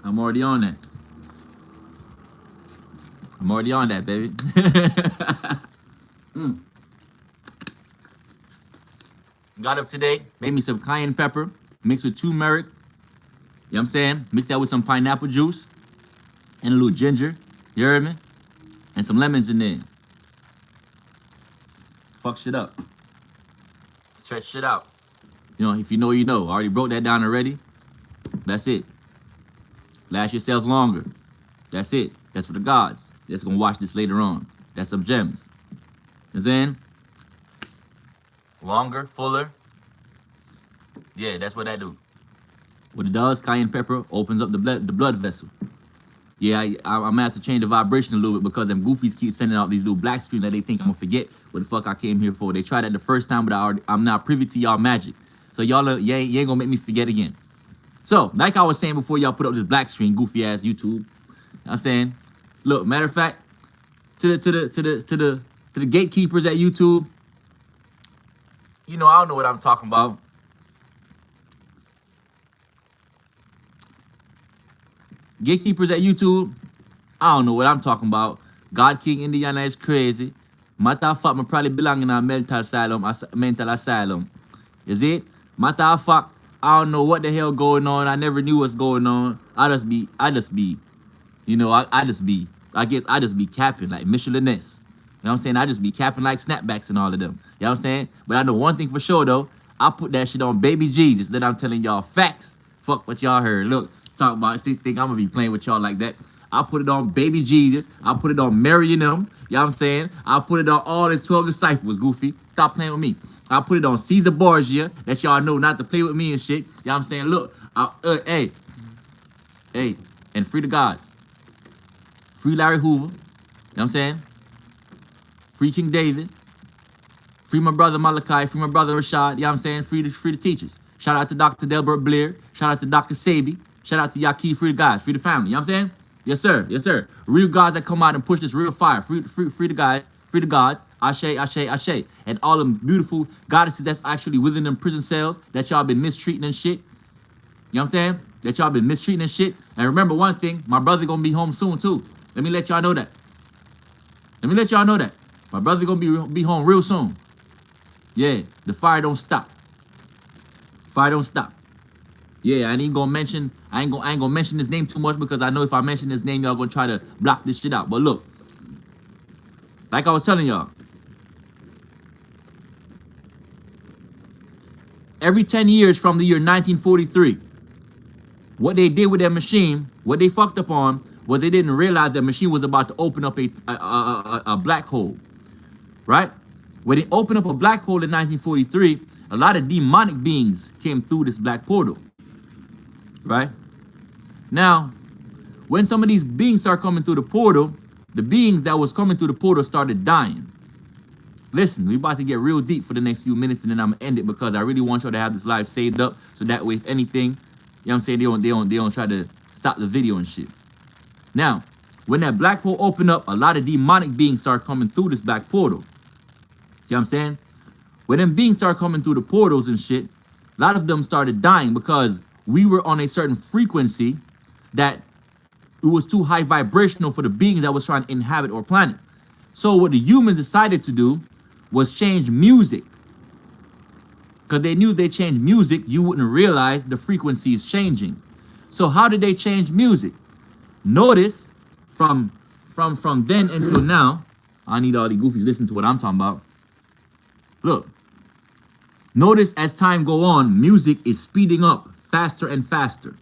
I'm already on that. I'm already on that, baby. Got up today, made me some cayenne pepper, mixed with turmeric. You know what I'm saying? Mix that with some pineapple juice and a little ginger. You heard me? And some lemons in there. Fuck shit up. Stretch shit out. You know, if you know, you know. I already broke that down already. That's it. Last yourself longer. That's it. That's for the gods. That's gonna watch this later on. That's some gems. You know what I'm saying? Longer, fuller. Yeah, that's what that do. What it does, cayenne pepper opens up the blood vessel. Yeah, I'm gonna have to change the vibration a little bit because them goofies keep sending out these little black screens that they think I'm gonna forget what the fuck I came here for. They tried that the first time, but I'm not privy to y'all magic. So y'all, you ain't gonna make me forget again. So, like I was saying before y'all put up this black screen, goofy ass YouTube. You know what I'm saying, look, matter of fact, to the gatekeepers at YouTube, you know I don't know what I'm talking about. Gatekeepers at YouTube, I don't know what I'm talking about. God King Indiana is crazy. Matter of fact, I probably belong in a mental asylum. Is it? Matter of fact, I don't know what the hell going on. I never knew what's going on. I just be, you know, I guess I just be capping like Micheliness. You know what I'm saying? I just be capping like snapbacks and all of them. You know what I'm saying? But I know one thing for sure though. I put that shit on baby Jesus. Then I'm telling y'all facts. Fuck what y'all heard. Look, talk about it. Think I'm gonna be playing with y'all like that. I put it on baby Jesus. I put it on Mary and them. You know what I'm saying? I put it on all his 12 disciples, Goofy. Stop playing with me. I put it on Caesar Borgia. That y'all know not to play with me and shit. You know what I'm saying? Look, hey, and free the gods. Free Larry Hoover. You know what I'm saying? Free King David. Free my brother Malachi. Free my brother Rashad. You know what I'm saying? Free the teachers. Shout out to Dr. Delbert Blair. Shout out to Dr. Sabi. Shout out to Yaki. Free the guys. Free the family. You know what I'm saying? Yes, sir. Yes, sir. Real gods that come out and push this real fire. Free the guys. Free the gods. Ashe, Ashe, Ashe. And all them beautiful goddesses that's actually within them prison cells that y'all been mistreating and shit. You know what I'm saying? That y'all been mistreating and shit. And remember one thing, my brother gonna be home soon too. Let me let y'all know that. Let me let y'all know that. My brother gonna be home real soon. Yeah, the fire don't stop. Fire don't stop. Yeah, I ain't gonna mention his name too much because I know if I mention his name, y'all gonna try to block this shit out. But look, like I was telling y'all, every 10 years from the year 1943, what they did with their machine, what they fucked up on, was they didn't realize that machine was about to open up a black hole, right? When they opened up a black hole in 1943, a lot of demonic beings came through this black portal, right? Now, when some of these beings start coming through the portal, the beings that was coming through the portal started dying. Listen, we about to get real deep for the next few minutes, and then I'm gonna end it because I really want y'all to have this live saved up, so that way, if anything, you know what I'm saying, they don't try to stop the video and shit. Now, when that black hole opened up, a lot of demonic beings start coming through this black portal. See what I'm saying? When them beings start coming through the portals and shit, a lot of them started dying because we were on a certain frequency that it was too high vibrational for the beings that was trying to inhabit our planet. So what the humans decided to do was change music. Because they knew if they changed music, you wouldn't realize the frequency is changing. So how did they change music? Notice from then until now, I need all the goofies listen to what I'm talking about. Look, notice as time go on, music is speeding up faster and faster.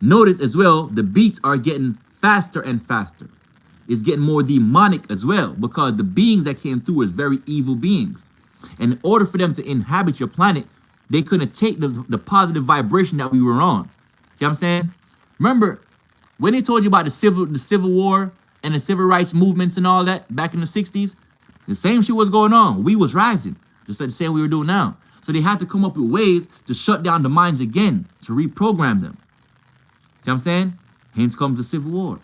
Notice as well, the beats are getting faster and faster. It's getting more demonic as well because the beings that came through is very evil beings. And in order for them to inhabit your planet, they couldn't take the positive vibration that we were on. See what I'm saying? Remember, when they told you about the Civil War and the civil rights movements and all that back in the 60s, the same shit was going on. We was rising, just like the same we were doing now. So they had to come up with ways to shut down the minds again, to reprogram them. See what I'm saying? Hence comes the Civil War.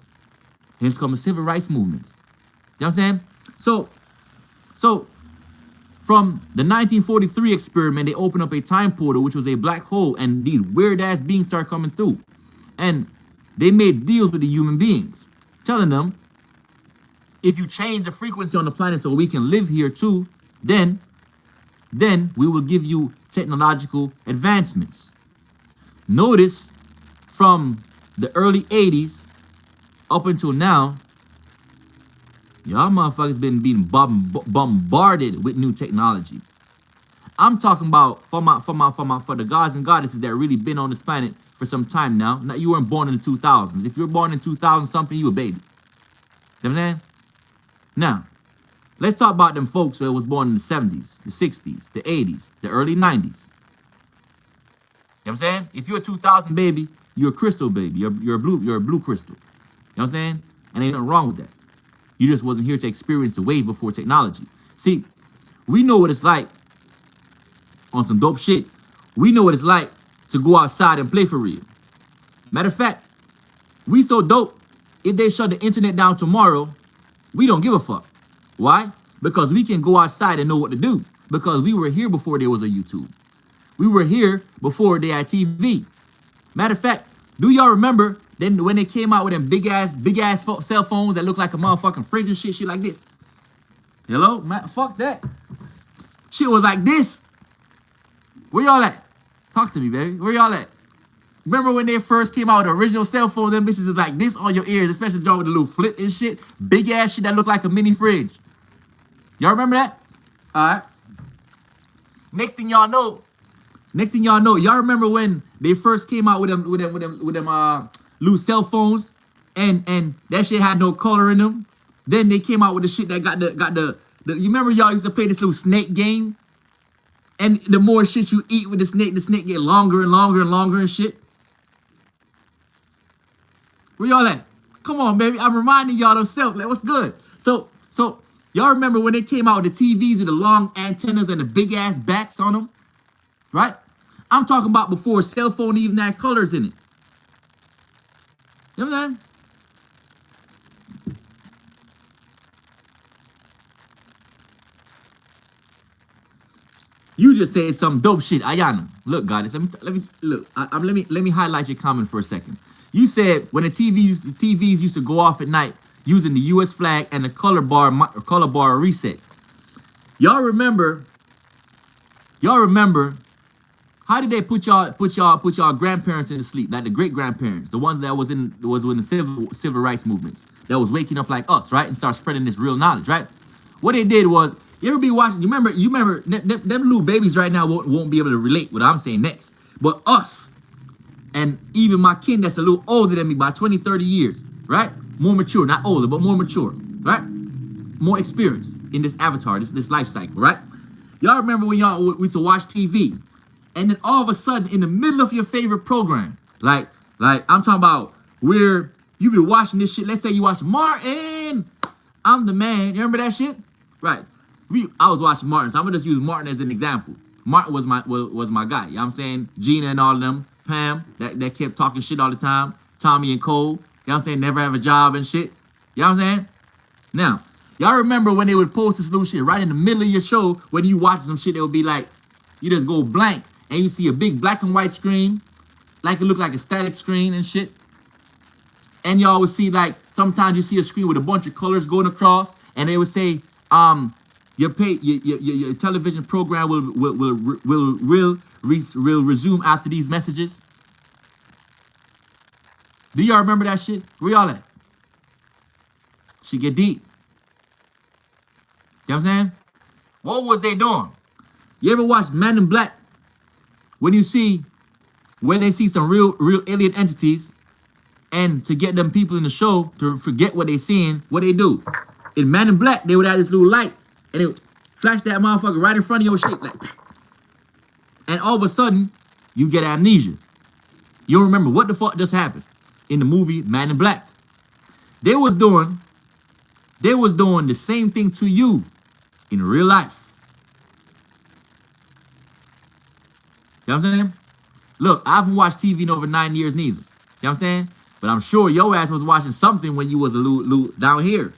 Hence comes the civil rights movements. You know what I'm saying? So from the 1943 experiment, they opened up a time portal, which was a black hole, and these weird-ass beings started coming through. And they made deals with the human beings, telling them, if you change the frequency on the planet so we can live here too, then we will give you technological advancements. Notice from the early 80s up until now, y'all motherfuckers been being bombarded with new technology. I'm talking about for the gods and goddesses that really been on this planet for some time now. Now, you weren't born in the 2000s. If you were born in 2000 something, you a baby. You know what I'm saying? Now, let's talk about them folks that was born in the 70s, the 60s, the 80s, the early 90s. You know what I'm saying? If you're a 2000 baby, you're a crystal baby. You're a blue crystal. You know what I'm saying? And ain't nothing wrong with that. You just wasn't here to experience the wave before technology. See, we know what it's like on some dope shit. We know what it's like to go outside and play for real. Matter of fact, we so dope, if they shut the internet down tomorrow, we don't give a fuck. Why? Because we can go outside and know what to do. Because we were here before there was a YouTube. We were here before they had TV. Matter of fact, do y'all remember then when they came out with them big ass cell phones that look like a motherfucking fridge and shit like this? Hello? Man, fuck that. Shit was like this. Where y'all at? Talk to me, baby. Where y'all at? Remember when they first came out with the original cell phone, them bitches is like this on your ears, especially the with the little flip and shit. Big ass shit that look like a mini fridge. Y'all remember that? Alright. Next thing y'all know, y'all remember when they first came out with them little cell phones and that shit had no color in them. Then they came out with the shit that got the you remember y'all used to play this little snake game? And the more shit you eat with the snake get longer and longer and longer and shit. Where y'all at? Come on, baby. I'm reminding y'all themselves. Like, what's good? So y'all remember when they came out with the TVs with the long antennas and the big ass backs on them? Right? I'm talking about before cell phone even had colors in it. You know what I'm saying? You just said some dope shit, Ayana. Look, goddess, let me highlight your comment for a second. You said when the TVs used to go off at night using the U.S. flag and the color bar reset. Y'all remember? How did they put y'all grandparents into sleep, like the great grandparents, the ones that was in the civil rights movements, that was waking up like us, right, and start spreading this real knowledge, right? What they did was, you ever be watching? You remember them little babies right now won't be able to relate what I'm saying next, but us, and even my kin that's a little older than me by 20, 30 years, right? More mature, not older, but more mature, right? More experienced in this avatar, this life cycle, right? Y'all remember when we used to watch TV, and then all of a sudden, in the middle of your favorite program, like I'm talking about where you be watching this shit. Let's say you watch Martin, I'm the man. You remember that shit? Right. I was watching Martin, so I'm gonna just use Martin as an example. Martin was my guy. You know what I'm saying? Gina and all of them, Pam, that kept talking shit all the time. Tommy and Cole, you know what I'm saying? Never have a job and shit. You know what I'm saying? Now, y'all remember when they would post this little shit right in the middle of your show when you watch some shit that would be like, you just go blank and you see a big black and white screen, like it looked like a static screen and shit. And y'all would see like, sometimes you see a screen with a bunch of colors going across and they would say, your television program will resume after these messages. Do y'all remember that shit? Where y'all at? She get deep. You know what I'm saying? What was they doing? You ever watch Man in Black? When they see some real alien entities, and to get them people in the show to forget what they seeing, what they do? In Man in Black, they would have this little light, and it would flash that motherfucker right in front of your shit, like, and all of a sudden, you get amnesia. You don't remember what the fuck just happened in the movie Man in Black. They was doing the same thing to you in real life. You know what I'm saying? Look, I haven't watched TV in over 9 years neither. You know what I'm saying? But I'm sure your ass was watching something when you was a little down here.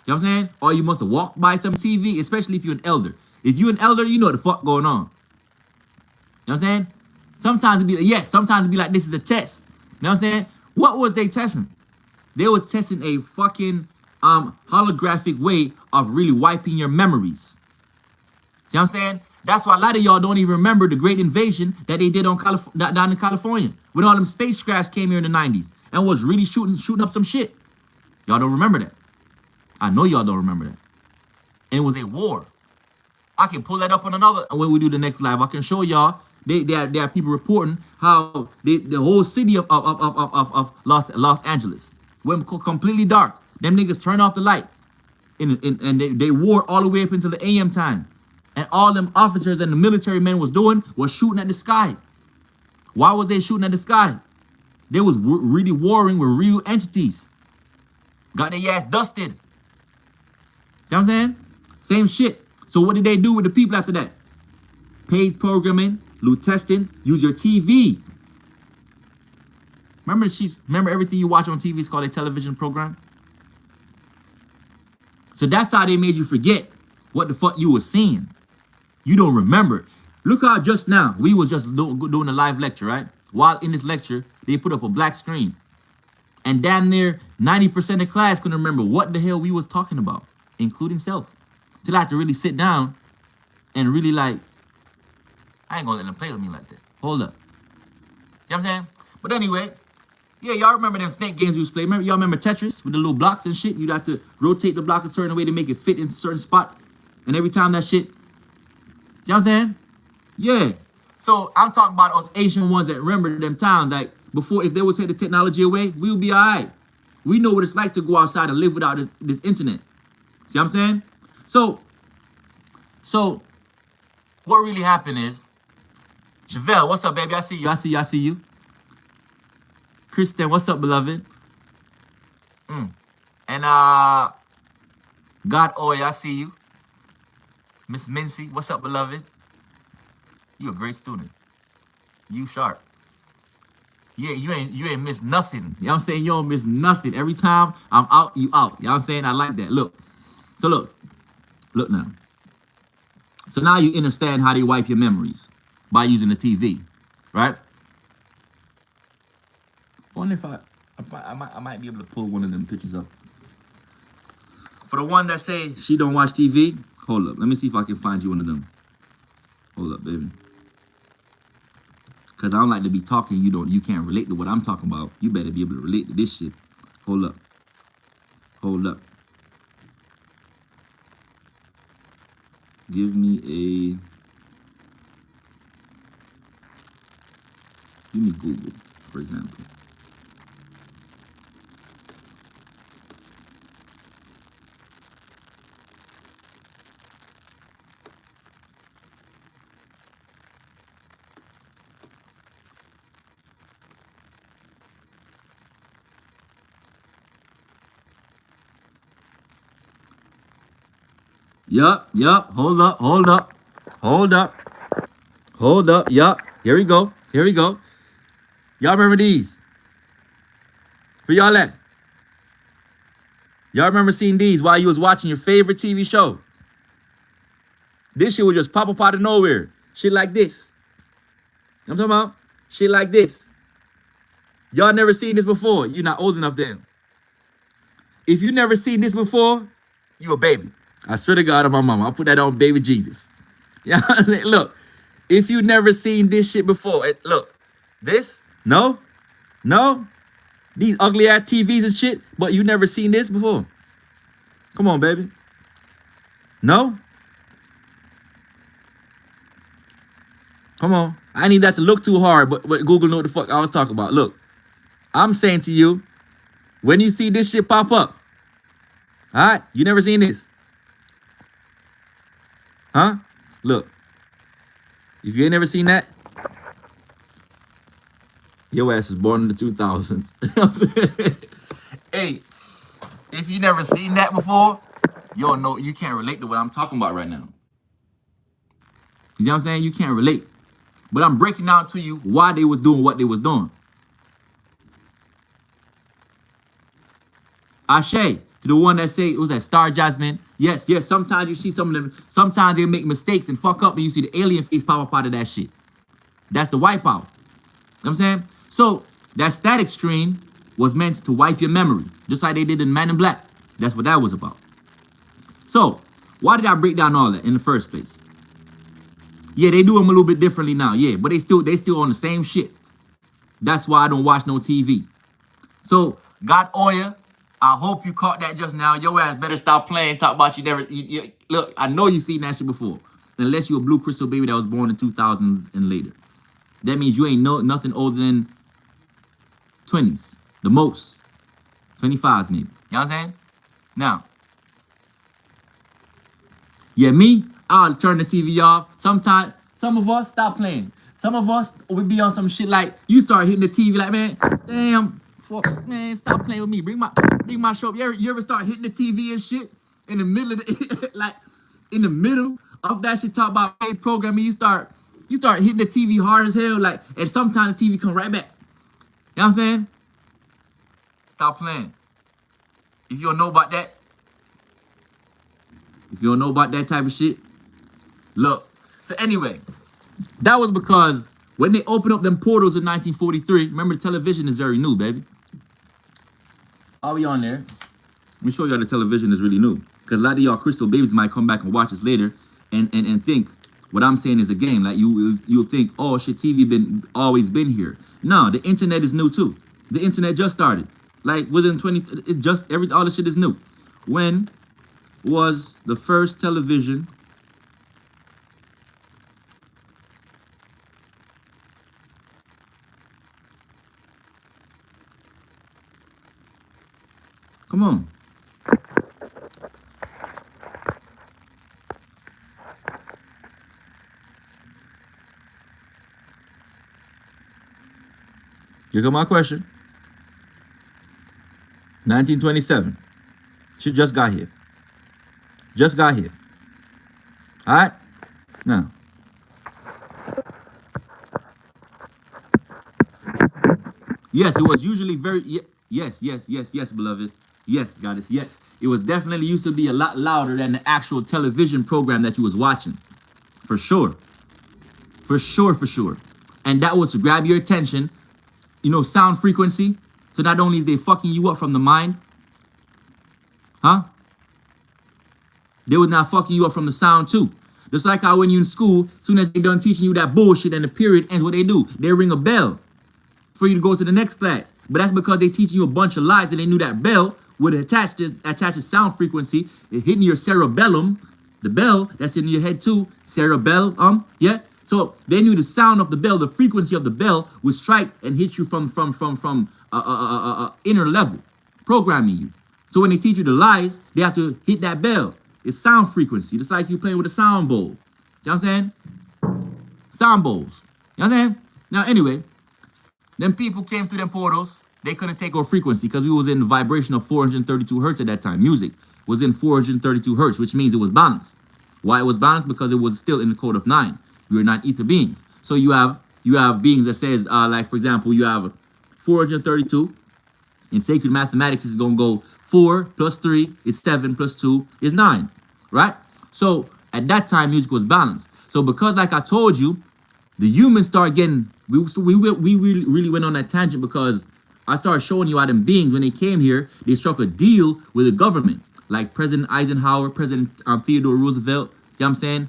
You know what I'm saying? Or you must have walked by some TV, especially if you're an elder. If you're an elder, you know what the fuck going on. You know what I'm saying? Sometimes it'd be like, yes, sometimes it'd be like, this is a test. You know what I'm saying? What was they testing? They was testing a fucking holographic way of really wiping your memories. See what I'm saying? That's why a lot of y'all don't even remember the great invasion that they did on down in California. When all them spacecrafts came here in the 90s and was really shooting up some shit. Y'all don't remember that. I know y'all don't remember that. And it was a war. I can pull that up on another, and when we do the next live, I can show y'all. There are people reporting how the whole city of Los Angeles went completely dark. Them niggas turned off the light. And they wore all the way up until the AM time. And all them officers and the military men was doing was shooting at the sky. Why was they shooting at the sky? They was really warring with real entities. Got their ass dusted. You know what I'm saying? Same shit. So what did they do with the people after that? Paid programming, loot testing, use your TV. Remember everything you watch on TV is called a television program? So that's how they made you forget what the fuck you were seeing. You don't remember. Look how just now, we was just doing a live lecture, right? While in this lecture, they put up a black screen. And damn near 90% of class couldn't remember what the hell we was talking about, including self. Till I had to really sit down and really like, I ain't gonna let them play with me like that. Hold up. See what I'm saying? But anyway, yeah, y'all remember them snake games we used to play. Y'all remember Tetris with the little blocks and shit? You'd have to rotate the block a certain way to make it fit in certain spots. And every time that shit, see what I'm saying? Yeah. So I'm talking about us Asian ones that remember them times. Like before, if they would take the technology away, we would be all right. We know what it's like to go outside and live without this internet. See what I'm saying? So what really happened is, Chevelle, what's up, baby? I see you. Kristen, what's up, beloved? And God Oy, I see you. Miss Mincy, what's up, beloved? You a great student. You sharp. Yeah, you ain't missed nothing. You know what I'm saying? You don't miss nothing. Every time I'm out, you out. You know what I'm saying? I like that. Look. So look now. So now you understand how they wipe your memories by using the TV, right? I wonder if I might be able to pull one of them pictures up. For the one that say she don't watch TV, hold up. Let me see if I can find you one of them. Hold up, baby. Cause I don't like to be talking. You can't relate to what I'm talking about. You better be able to relate to this shit. Hold up. Give me Google, for example. Yup. Hold up. Yup. Here we go. Y'all remember these? For y'all at? Y'all remember seeing these while you was watching your favorite TV show? This shit would just pop up out of nowhere. Shit like this. I'm talking about shit like this. Y'all never seen this before. You're not old enough then. If you never seen this before, you a baby. I swear to God on my mama. I'll put that on baby Jesus. Yeah, look. If you never seen this shit before, look. This? No. These ugly ass TVs and shit, but you never seen this before. Come on, baby. No? Come on. I need that to look too hard, but Google know what the fuck I was talking about. Look. I'm saying to you, when you see this shit pop up, all right, you never seen this. Huh? Look. If you ain't never seen that, Your ass was born in the 2000s. Hey, if you never seen that before, you don't know, you can't relate to what I'm talking about right now. You know what I'm saying? You can't relate. But I'm breaking down to you why they was doing what they was doing. Ashe, to the one that say it was that Star Jasmine. Yes, yes, sometimes you see some of them, sometimes they make mistakes and fuck up and you see the alien face pop up out of that shit. That's the wipeout. You know what I'm saying? So that static screen was meant to wipe your memory, just like they did in Man in Black. That's what that was about. So why did I break down all that in the first place? Yeah, they do them a little bit differently now. Yeah, but they still on the same shit. That's why I don't watch no TV. So got Oya. I hope you caught that just now. Your ass better stop playing. Talk about you never. Look, I know you seen that shit before. Unless you a blue crystal baby that was born in 2000 and later. That means you ain't nothing older than 20s. The most. 25s maybe. You know what I'm saying? Now. Yeah, me, I'll turn the TV off. Sometimes, some of us stop playing. Some of us would be on some shit like, you start hitting the TV like, man, damn, fuck, man, stop playing with me. Bring my show up. You ever start hitting the TV and shit in the middle of the, like, in the middle of that shit, talk about paid programming, you start hitting the TV hard as hell, like, and sometimes the TV come right back. You know what I'm saying? Stop playing. If you don't know about that, if you don't know about that type of shit, look. So anyway, that was because when they opened up them portals in 1943, remember the television is very new, baby. I'll be on there. Let me show y'all the television is really new. Because a lot of y'all crystal babies might come back and watch us later and think what I'm saying is a game. Like you'll think, oh shit, TV always been here. No, the internet is new too. The internet just started. Like within 20, it just all the shit is new. When was the first television come on. Here come my question. 1927. She just got here. Just got here. All right? Now. Yes, it was usually very... Yes, beloved. Yes, goddess, yes. It was definitely used to be a lot louder than the actual television program that you was watching. For sure. For sure. And that was to grab your attention. You know, sound frequency. So not only is they fucking you up from the mind. Huh? They was not fucking you up from the sound too. Just like how when you in school, as soon as they done teaching you that bullshit and the period ends, what they do? They ring a bell for you to go to the next class. But that's because they teaching you a bunch of lies and they knew that bell would attach a sound frequency. It hitting your cerebellum. The bell that's in your head too. Cerebellum, yeah? So they knew the sound of the bell, the frequency of the bell would strike and hit you from inner level, programming you. So when they teach you the lies, they have to hit that bell. It's sound frequency. Just like you playing with a sound bowl. See what I'm saying? Sound bowls. You know what I'm saying? Now, anyway, them people came through them portals. They couldn't take our frequency because we was in the vibration of 432 hertz at that time. Music was in 432 hertz, which means it was balanced. Why it was balanced? Because it was still in the code of 9. We are not ether beings. So you have beings that says, like, for example, you have 432. In sacred mathematics, it's going to go 4 plus 3 is 7 plus 2 is 9, right? So at that time, music was balanced. So because, like I told you, the humans start getting, we really went on that tangent because I started showing you how them beings, when they came here, they struck a deal with the government, like President Eisenhower, President Theodore Roosevelt, you know what I'm saying?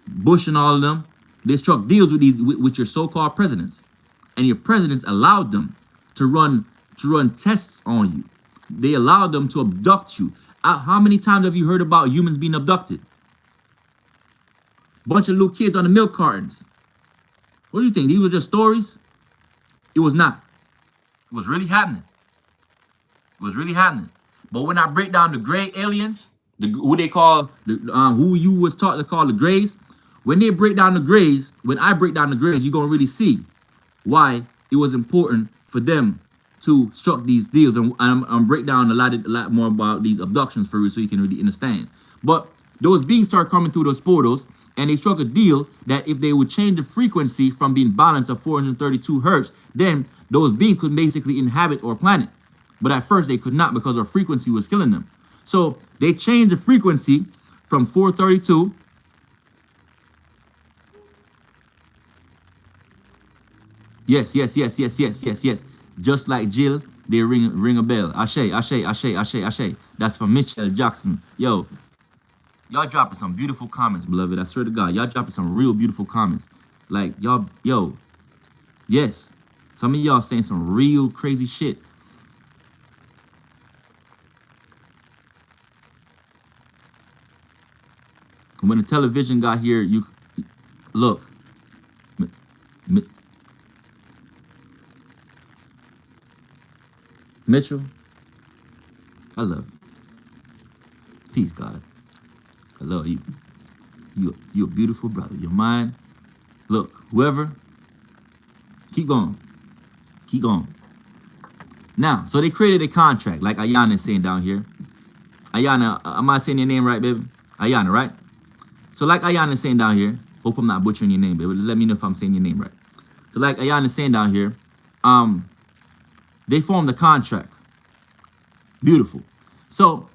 Bush and all of them. They struck deals with with your so-called presidents. And your presidents allowed them to run tests on you. They allowed them to abduct you. How many times have you heard about humans being abducted? Bunch of little kids on the milk cartons. What do you think? These were just stories? It was not. It was really happening. It was really happening. But when I break down the gray aliens, who they call, who you was taught to call the grays, when they break down the grays, when I break down the grays, you're going to really see why it was important for them to struck these deals, and I'm break down a lot more about these abductions for you, so you can really understand. But those beings start coming through those portals, and they struck a deal that if they would change the frequency from being balanced at 432 hertz, then those beings could basically inhabit our planet. But at first they could not, because our frequency was killing them. So they changed the frequency from 432. Yes. Just like Jill, they ring a bell. Ashe. That's from Mitchell Jackson. Yo, y'all dropping some beautiful comments, beloved. I swear to God, y'all dropping some real beautiful comments. Like, y'all, yo, yes. Some of y'all saying some real crazy shit. When the television got here, you look. Mitchell, I love you. Peace, God. I love you. You're a beautiful brother. You're mine. Look, whoever, keep going. Keep going. Now, so they created a contract, like Ayana is saying down here. Ayana, am I saying your name right, baby? Ayana, right? So like Ayana is saying down here, hope I'm not butchering your name, baby. Let me know if I'm saying your name right. So like Ayana is saying down here, they formed a contract. Beautiful. So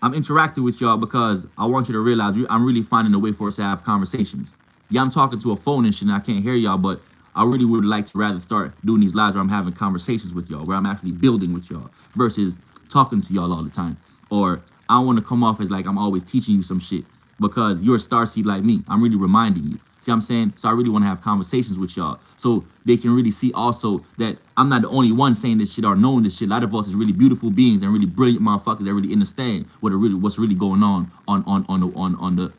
I'm interacting with y'all because I want you to realize I'm really finding a way for us to have conversations. Yeah, I'm talking to a phone and shit and I can't hear y'all, but I really would like to rather start doing these lives where I'm having conversations with y'all, where I'm actually building with y'all versus talking to y'all all the time. Or I don't want to come off as like I'm always teaching you some shit because you're a starseed like me. I'm really reminding you. See what I'm saying? So I really want to have conversations with y'all so they can really see also that I'm not the only one saying this shit or knowing this shit. A lot of us is really beautiful beings and really brilliant motherfuckers that really understand what's really going on the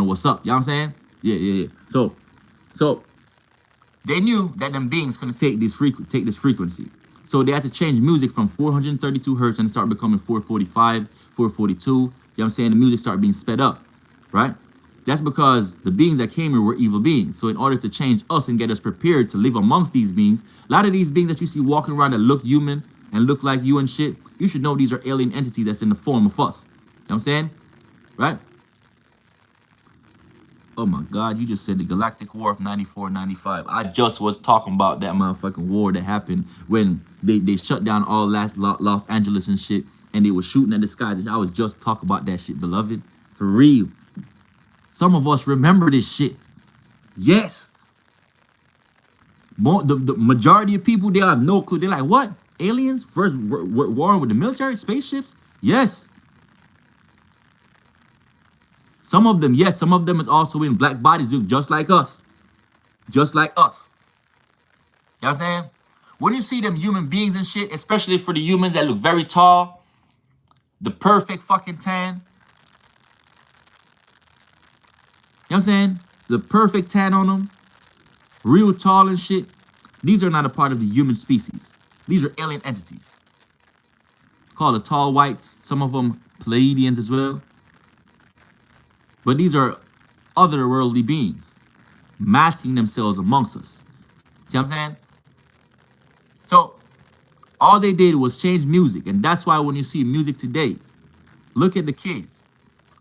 what's up. You know what I'm saying? Yeah. So they knew that them beings couldn't take this frequency. So they had to change music from 432 hertz and start becoming 445, 442. You know what I'm saying? The music started being sped up, right? That's because the beings that came here were evil beings. So in order to change us and get us prepared to live amongst these beings, a lot of these beings that you see walking around that look human and look like you and shit, you should know these are alien entities that's in the form of us. You know what I'm saying? Right? Oh my God, you just said the Galactic War of 94, 95. I just was talking about that motherfucking war that happened when they shut down all Los Angeles and shit, and they were shooting at the skies. I was just talking about that shit, beloved. For real. Some of us remember this shit. Yes. The majority of people, they have no clue. They're like, what? Aliens? First warring with the military? Spaceships? Yes. Some of them, yes. Some of them is also in black bodies, dude, just like us. Just like us. You know what I'm saying? When you see them human beings and shit, especially for the humans that look very tall, the perfect fucking tan, you know what I'm saying? The perfect tan on them, real tall and shit. These are not a part of the human species. These are alien entities. Called the tall whites. Some of them Pleiadians as well. But these are otherworldly beings masking themselves amongst us. See what I'm saying? So all they did was change music. And that's why when you see music today, look at the kids.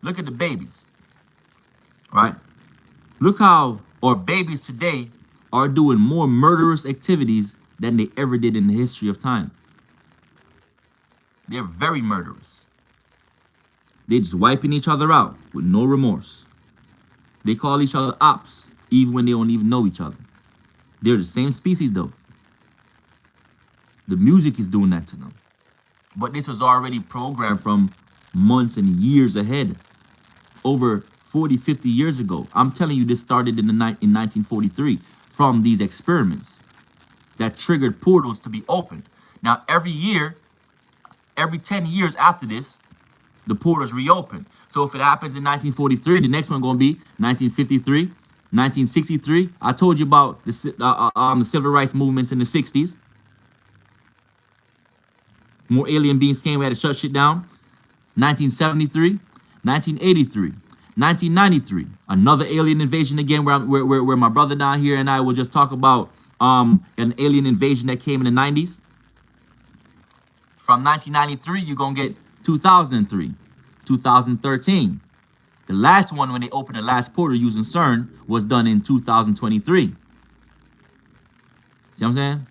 Look at the babies. Right? Look how our babies today are doing more murderous activities than they ever did in the history of time. They're very murderous. They're just wiping each other out with no remorse. They call each other ops, even when they don't even know each other. They're the same species, though. The music is doing that to them. But this was already programmed from months and years ahead. Over 40, 50 years ago. I'm telling you, this started in 1943 from these experiments that triggered portals to be opened. Now, every year, every 10 years after this, the portals reopen. So if it happens in 1943, the next one going to be 1953, 1963. I told you about the civil rights movements in the 60s. More alien beings came, we had to shut shit down. 1973, 1983, 1993, another alien invasion again, where my brother down here and I will just talk about an alien invasion that came in the 90s. From 1993, you're going to get 2003, 2013. The last one, when they opened the last portal using CERN, was done in 2023. See what I'm saying?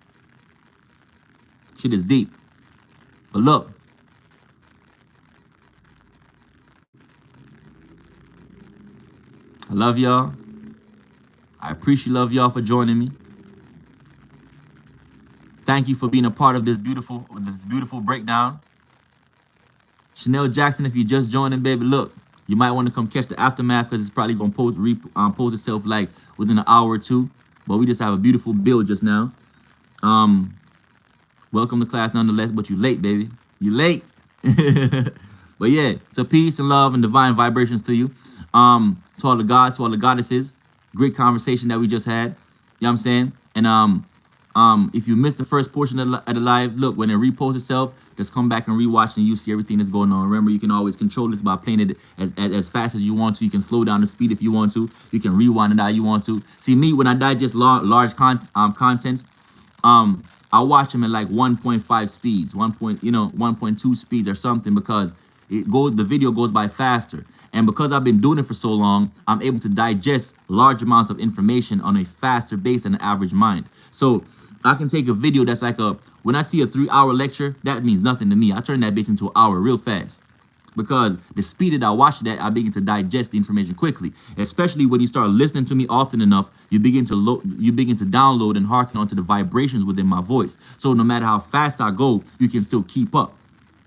Shit is deep. But look. I love y'all. I appreciate y'all for joining me. Thank you for being a part of this beautiful breakdown. Chanel Jackson, if you just joining, baby, look, you might want to come catch the aftermath because it's probably gonna post itself like within an hour or two. But we just have a beautiful build just now. Welcome to class nonetheless, but you late, baby. You late. But yeah, so peace and love and divine vibrations to you. To all the gods, to all the goddesses. Great conversation that we just had. You know what I'm saying? And if you missed the first portion of the live, look, when it reposts itself, just come back and rewatch and you see everything that's going on. Remember, you can always control this by playing it as fast as you want to. You can slow down the speed if you want to. You can rewind it how you want to. See, me, when I digest large contents, I watch them at like 1.5 speeds, 1.2 speeds or something, because the video goes by faster. And because I've been doing it for so long, I'm able to digest large amounts of information on a faster base than the average mind. So I can take a video that's like when I see a 3-hour lecture, that means nothing to me. I turn that bitch into an hour real fast. Because the speed that I watch that, I begin to digest the information quickly. Especially when you start listening to me often enough, you begin to download and hearken onto the vibrations within my voice. So no matter how fast I go, you can still keep up.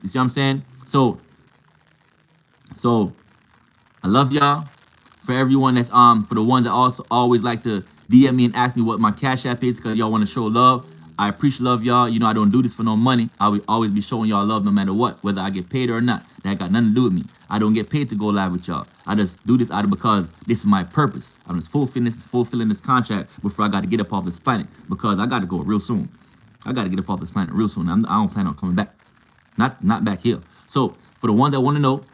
You see what I'm saying? So I love y'all. For everyone that's for the ones that also always like to DM me and ask me what my Cash App is because y'all want to show love. I appreciate love y'all. You know I don't do this for no money. I will always be showing y'all love no matter what, whether I get paid or not. That got nothing to do with me. I don't get paid to go live with y'all. I just do this because this is my purpose. I'm just fulfilling this contract before I got to get up off this planet, because I got to go real soon. I got to get up off this planet real soon. I don't plan on coming back. Not back here. So for the ones that want to know,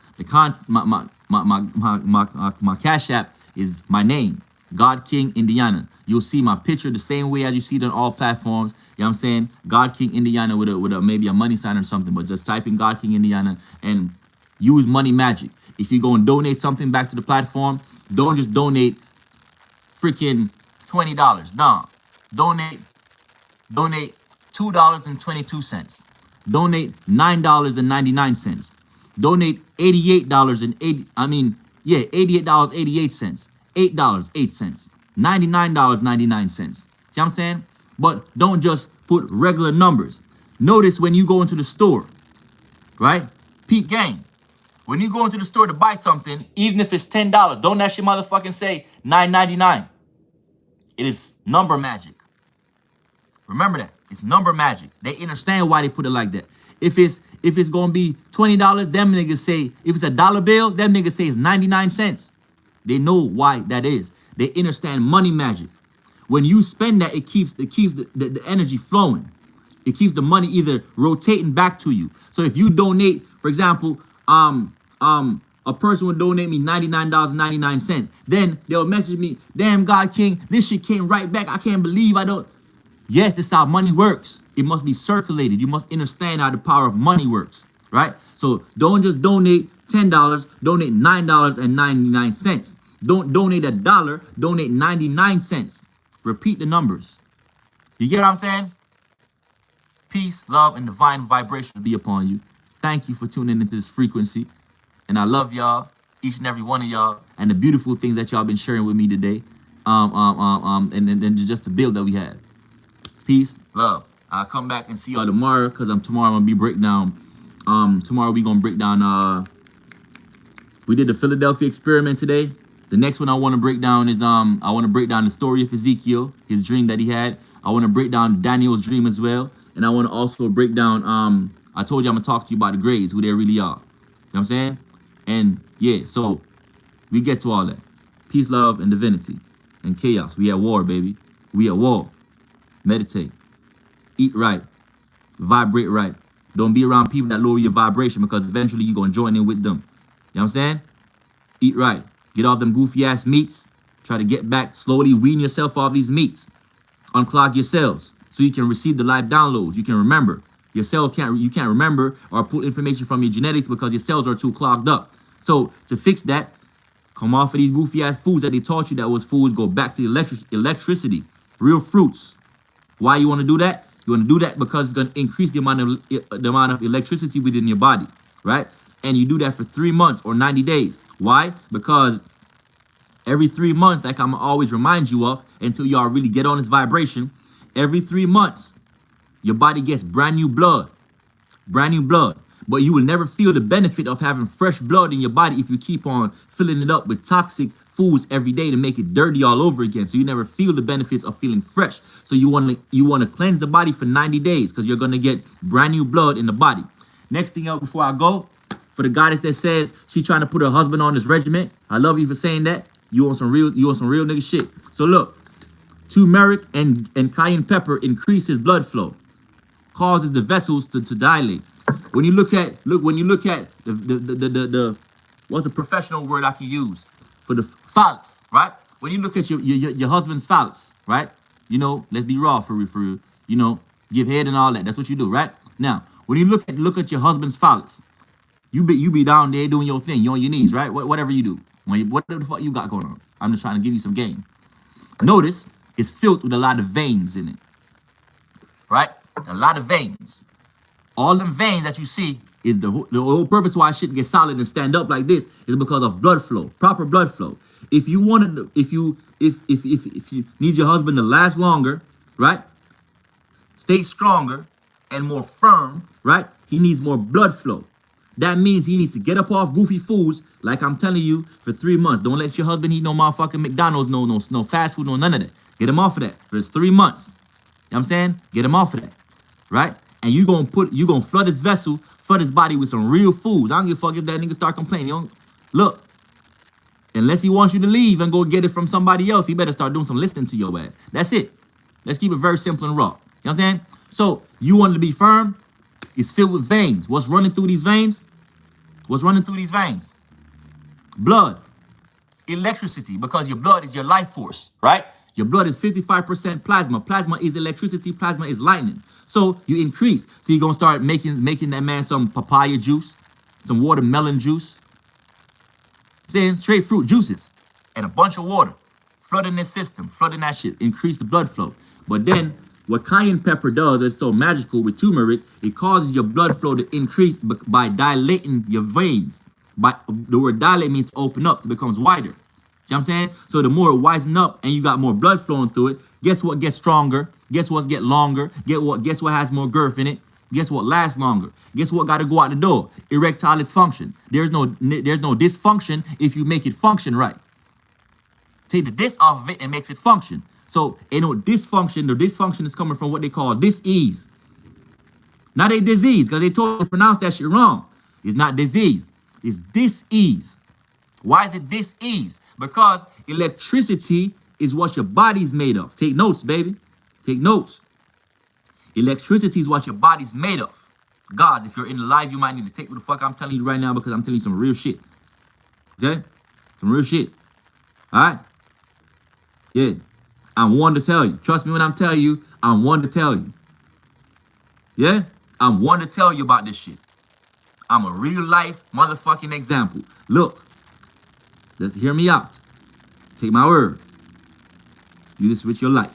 my Cash App is my name, God King Indiana. You'll see my picture the same way as you see it on all platforms. You know what I'm saying? God King Indiana with a maybe a money sign or something, but just type in God King Indiana and use Money Magic. If you're going to donate something back to the platform, don't just donate freaking $20. No. Donate $2.22. Donate $9.99. Donate $88.88. $8.08. $99.99. See what I'm saying? But don't just put regular numbers. Notice when you go into the store, right? Peep game. When you go into the store to buy something, even if it's $10, don't that shit motherfucking say $9.99. It is number magic. Remember that. It's number magic. They understand why they put it like that. If it's gonna be $20, them niggas say, if it's a dollar bill, them niggas say it's 99 cents. They know why that is. They understand money magic. When you spend that, it keeps the energy flowing. It keeps the money either rotating back to you. So if you donate, for example, a person would donate me $99.99. Then they'll message me, damn God King, this shit came right back. I can't believe I don't. Yes, this is how money works. It must be circulated. You must understand how the power of money works, right? So don't just donate $10, donate $9.99. Don't donate $1, donate 99 cents. Repeat the numbers. You get what I'm saying? Peace, love, and divine vibration be upon you. Thank you for tuning into this frequency. And I love y'all, each and every one of y'all, and the beautiful things that y'all been sharing with me today. And just the build that we had. Peace, love. I'll come back and see y'all tomorrow, because tomorrow I'm gonna be breaking down. Tomorrow we gonna break down. We did the Philadelphia experiment today. The next one I want to break down is I want to break down the story of Ezekiel, his dream that he had. I want to break down Daniel's dream as well, and I want to also break down. I told you I'm gonna talk to you about the grades, who they really are. You know what I'm saying? And yeah, so we get to all that. Peace, love, and divinity, and chaos. We at war, baby. We at war. Meditate. Eat right. Vibrate right. Don't be around people that lower your vibration, because eventually you're going to join in with them. You know what I'm saying? Eat right. Get off them goofy ass meats. Try to get back, slowly wean yourself off these meats. Unclog your cells so you can receive the live downloads. You can remember. Your cell you can't remember or pull information from your genetics because your cells are too clogged up. So to fix that, come off of these goofy ass foods that they taught you that was foods. Go back to electricity, real fruits. Why you want to do that? You want to do that because it's going to increase the amount of electricity within your body, right? And you do that for 3 months or 90 days. Why? Because every 3 months, like I'm always remind you of, until y'all really get on this vibration, every 3 months, your body gets brand new blood. Brand new blood. But you will never feel the benefit of having fresh blood in your body if you keep on filling it up with toxic foods every day to make it dirty all over again. So you never feel the benefits of feeling fresh. So you want to cleanse the body for 90 days because you're going to get brand new blood in the body. Next thing else before I go, for the goddess that says she trying to put her husband on this regiment, I love you for saying that. You want some real nigga shit. So look, turmeric and cayenne pepper increase his blood flow, causes the vessels to dilate. When you look at the what's a professional word I can use for the phallus, right? When you look at your husband's phallus, right? You know, let's be raw for you know, give head and all that. That's what you do, right? Now, when you look at your husband's phallus, you be down there doing your thing. You on your knees, right? Whatever you do. Whatever the fuck you got going on. I'm just trying to give you some game. Notice it's filled with a lot of veins in it. Right? A lot of veins. All them veins that you see is the whole purpose why shit gets solid and stand up like this is because of blood flow, proper blood flow. If you need your husband to last longer, right? Stay stronger and more firm, right? He needs more blood flow. That means he needs to get up off goofy foods, like I'm telling you, for 3 months. Don't let your husband eat no motherfucking McDonald's, no fast food, no none of that. Get him off of that for 3 months. You know what I'm saying? Get him off of that, right? And you gonna flood his vessel, flood his body with some real foods. I don't give a fuck if that nigga start complaining. Look, unless he wants you to leave and go get it from somebody else, he better start doing some listening to your ass. That's it. Let's keep it very simple and raw. You know what I'm saying? So you want to be firm? It's filled with veins. What's running through these veins? What's running through these veins? Blood. Electricity, because your blood is your life force, right? Your blood is 55% plasma. Plasma is electricity. Plasma is lightning. So you increase. So you're going to start making that man some papaya juice, some watermelon juice. Saying straight fruit juices and a bunch of water. Flooding his system, flooding that shit. Increase the blood flow. But then what cayenne pepper does is so magical with turmeric, it causes your blood flow to increase by dilating your veins. The word dilate means open up, it becomes wider. See what I'm saying? So the more it widens up and you got more blood flowing through it, guess what gets stronger? Guess what gets longer? Guess what has more girth in it? Guess what lasts longer? Guess what got to go out the door? Erectile dysfunction. There's no dysfunction if you make it function right. Take the dis off of it and makes it function. So ain't no dysfunction. The dysfunction is coming from what they call dis-ease. Not a disease, because they told you to pronounce that shit wrong. It's not disease. It's dis-ease. Why is it dis-ease? Because electricity is what your body's made of. Take notes, baby. Take notes. Electricity is what your body's made of. Guys, if you're in the live, you might need to take what the fuck I'm telling you right now because I'm telling you some real shit. Okay? Some real shit. All right? Yeah. I'm one to tell you. Trust me when I'm telling you, I'm one to tell you. Yeah? I'm one to tell you about this shit. I'm a real life motherfucking example. Look. Just hear me out. Take my word. Do this with your life.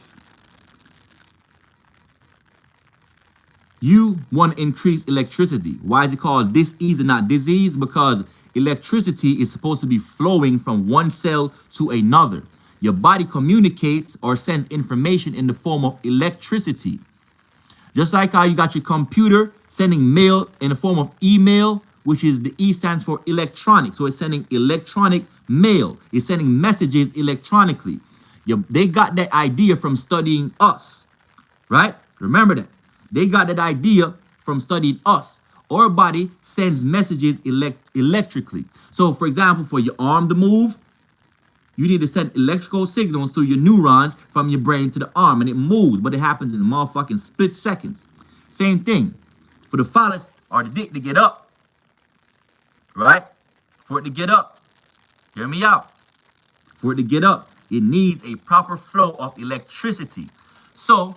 You want to increase electricity. Why is it called dis-ease and not disease? Because electricity is supposed to be flowing from one cell to another. Your body communicates or sends information in the form of electricity. Just like how you got your computer sending mail in the form of email, which is the E stands for electronic. So it's sending electronic mail. It's sending messages electronically. They got that idea from studying us, right? Remember that. They got that idea from studying us. Our body sends messages electrically. So, for example, for your arm to move, you need to send electrical signals through your neurons from your brain to the arm, and it moves, but it happens in motherfucking split seconds. Same thing. For the phallus or the dick to get up, right? For it to get up, hear me out. For it to get up, it needs a proper flow of electricity. So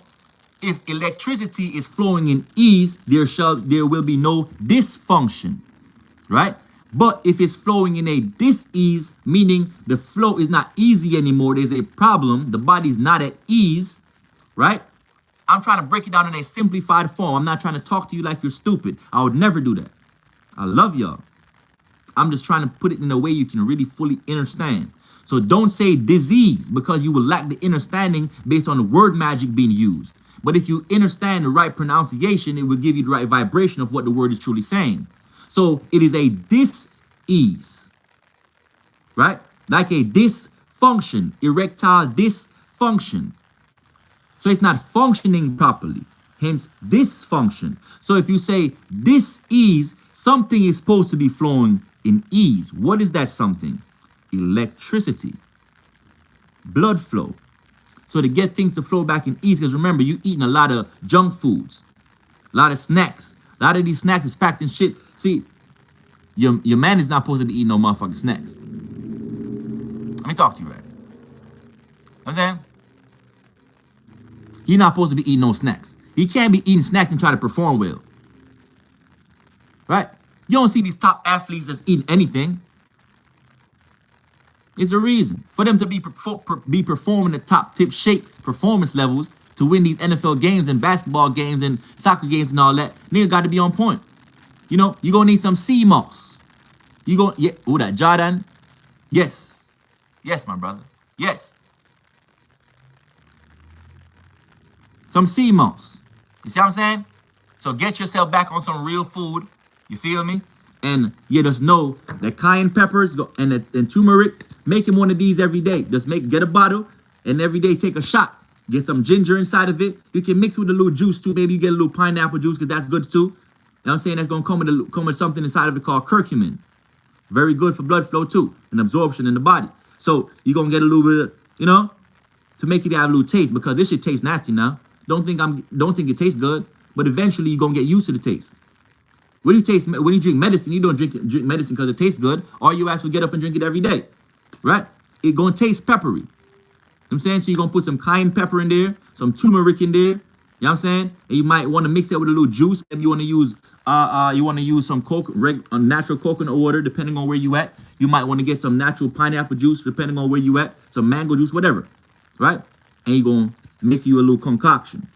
if electricity is flowing in ease, there will be no dysfunction, right? But if it's flowing in a dis-ease, meaning the flow is not easy anymore, there's a problem, the body's not at ease, right? I'm trying to break it down in a simplified form. I'm not trying to talk to you like you're stupid. I would never do that. I love y'all. I'm just trying to put it in a way you can really fully understand. So don't say disease because you will lack the understanding based on the word magic being used. But if you understand the right pronunciation, it will give you the right vibration of what the word is truly saying. So it is a dis-ease, right? Like a dysfunction, erectile dysfunction. So it's not functioning properly, hence dysfunction. So if you say dis-ease, something is supposed to be flowing in ease. What is that something? Electricity, blood flow. So to get things to flow back in ease, because remember, you're eating a lot of junk foods, a lot of snacks. A lot of these snacks is packed in shit. See, your man is not supposed to be eating no motherfucking snacks. Let me talk to you right. You know what I'm saying? He's not supposed to be eating no snacks. He can't be eating snacks and try to perform well. Right? You don't see these top athletes that's eating anything. It's a reason for them to be performing at top tip shape performance levels to win these NFL games and basketball games and soccer games and all that. Nigga got to be on point. You know, you gonna need some sea moss. You go, yeah, who that, Jordan? Yes. Yes, my brother. Yes. Some sea moss. You see what I'm saying? So get yourself back on some real food. You feel me? And you just know that cayenne peppers and turmeric, make him one of these every day. Just get a bottle and every day take a shot. Get some ginger inside of it. You can mix with a little juice too. Maybe you get a little pineapple juice because that's good too. You know what I'm saying? That's going to come with something inside of it called curcumin. Very good for blood flow too and absorption in the body. So you're going to get a little bit of, you know, to make it have a little taste because this shit tastes nasty now. Don't think it tastes good, but eventually you're going to get used to the taste. When you drink medicine, you don't drink medicine because it tastes good, or you actually get up and drink it every day, right? It's going to taste peppery. You know what I'm saying? So you're going to put some cayenne pepper in there, some turmeric in there, you know what I'm saying? And you might want to mix it with a little juice. Maybe you want to use some natural coconut water, depending on where you at. You might want to get some natural pineapple juice, depending on where you at, some mango juice, whatever, right? And you're going to make you a little concoction.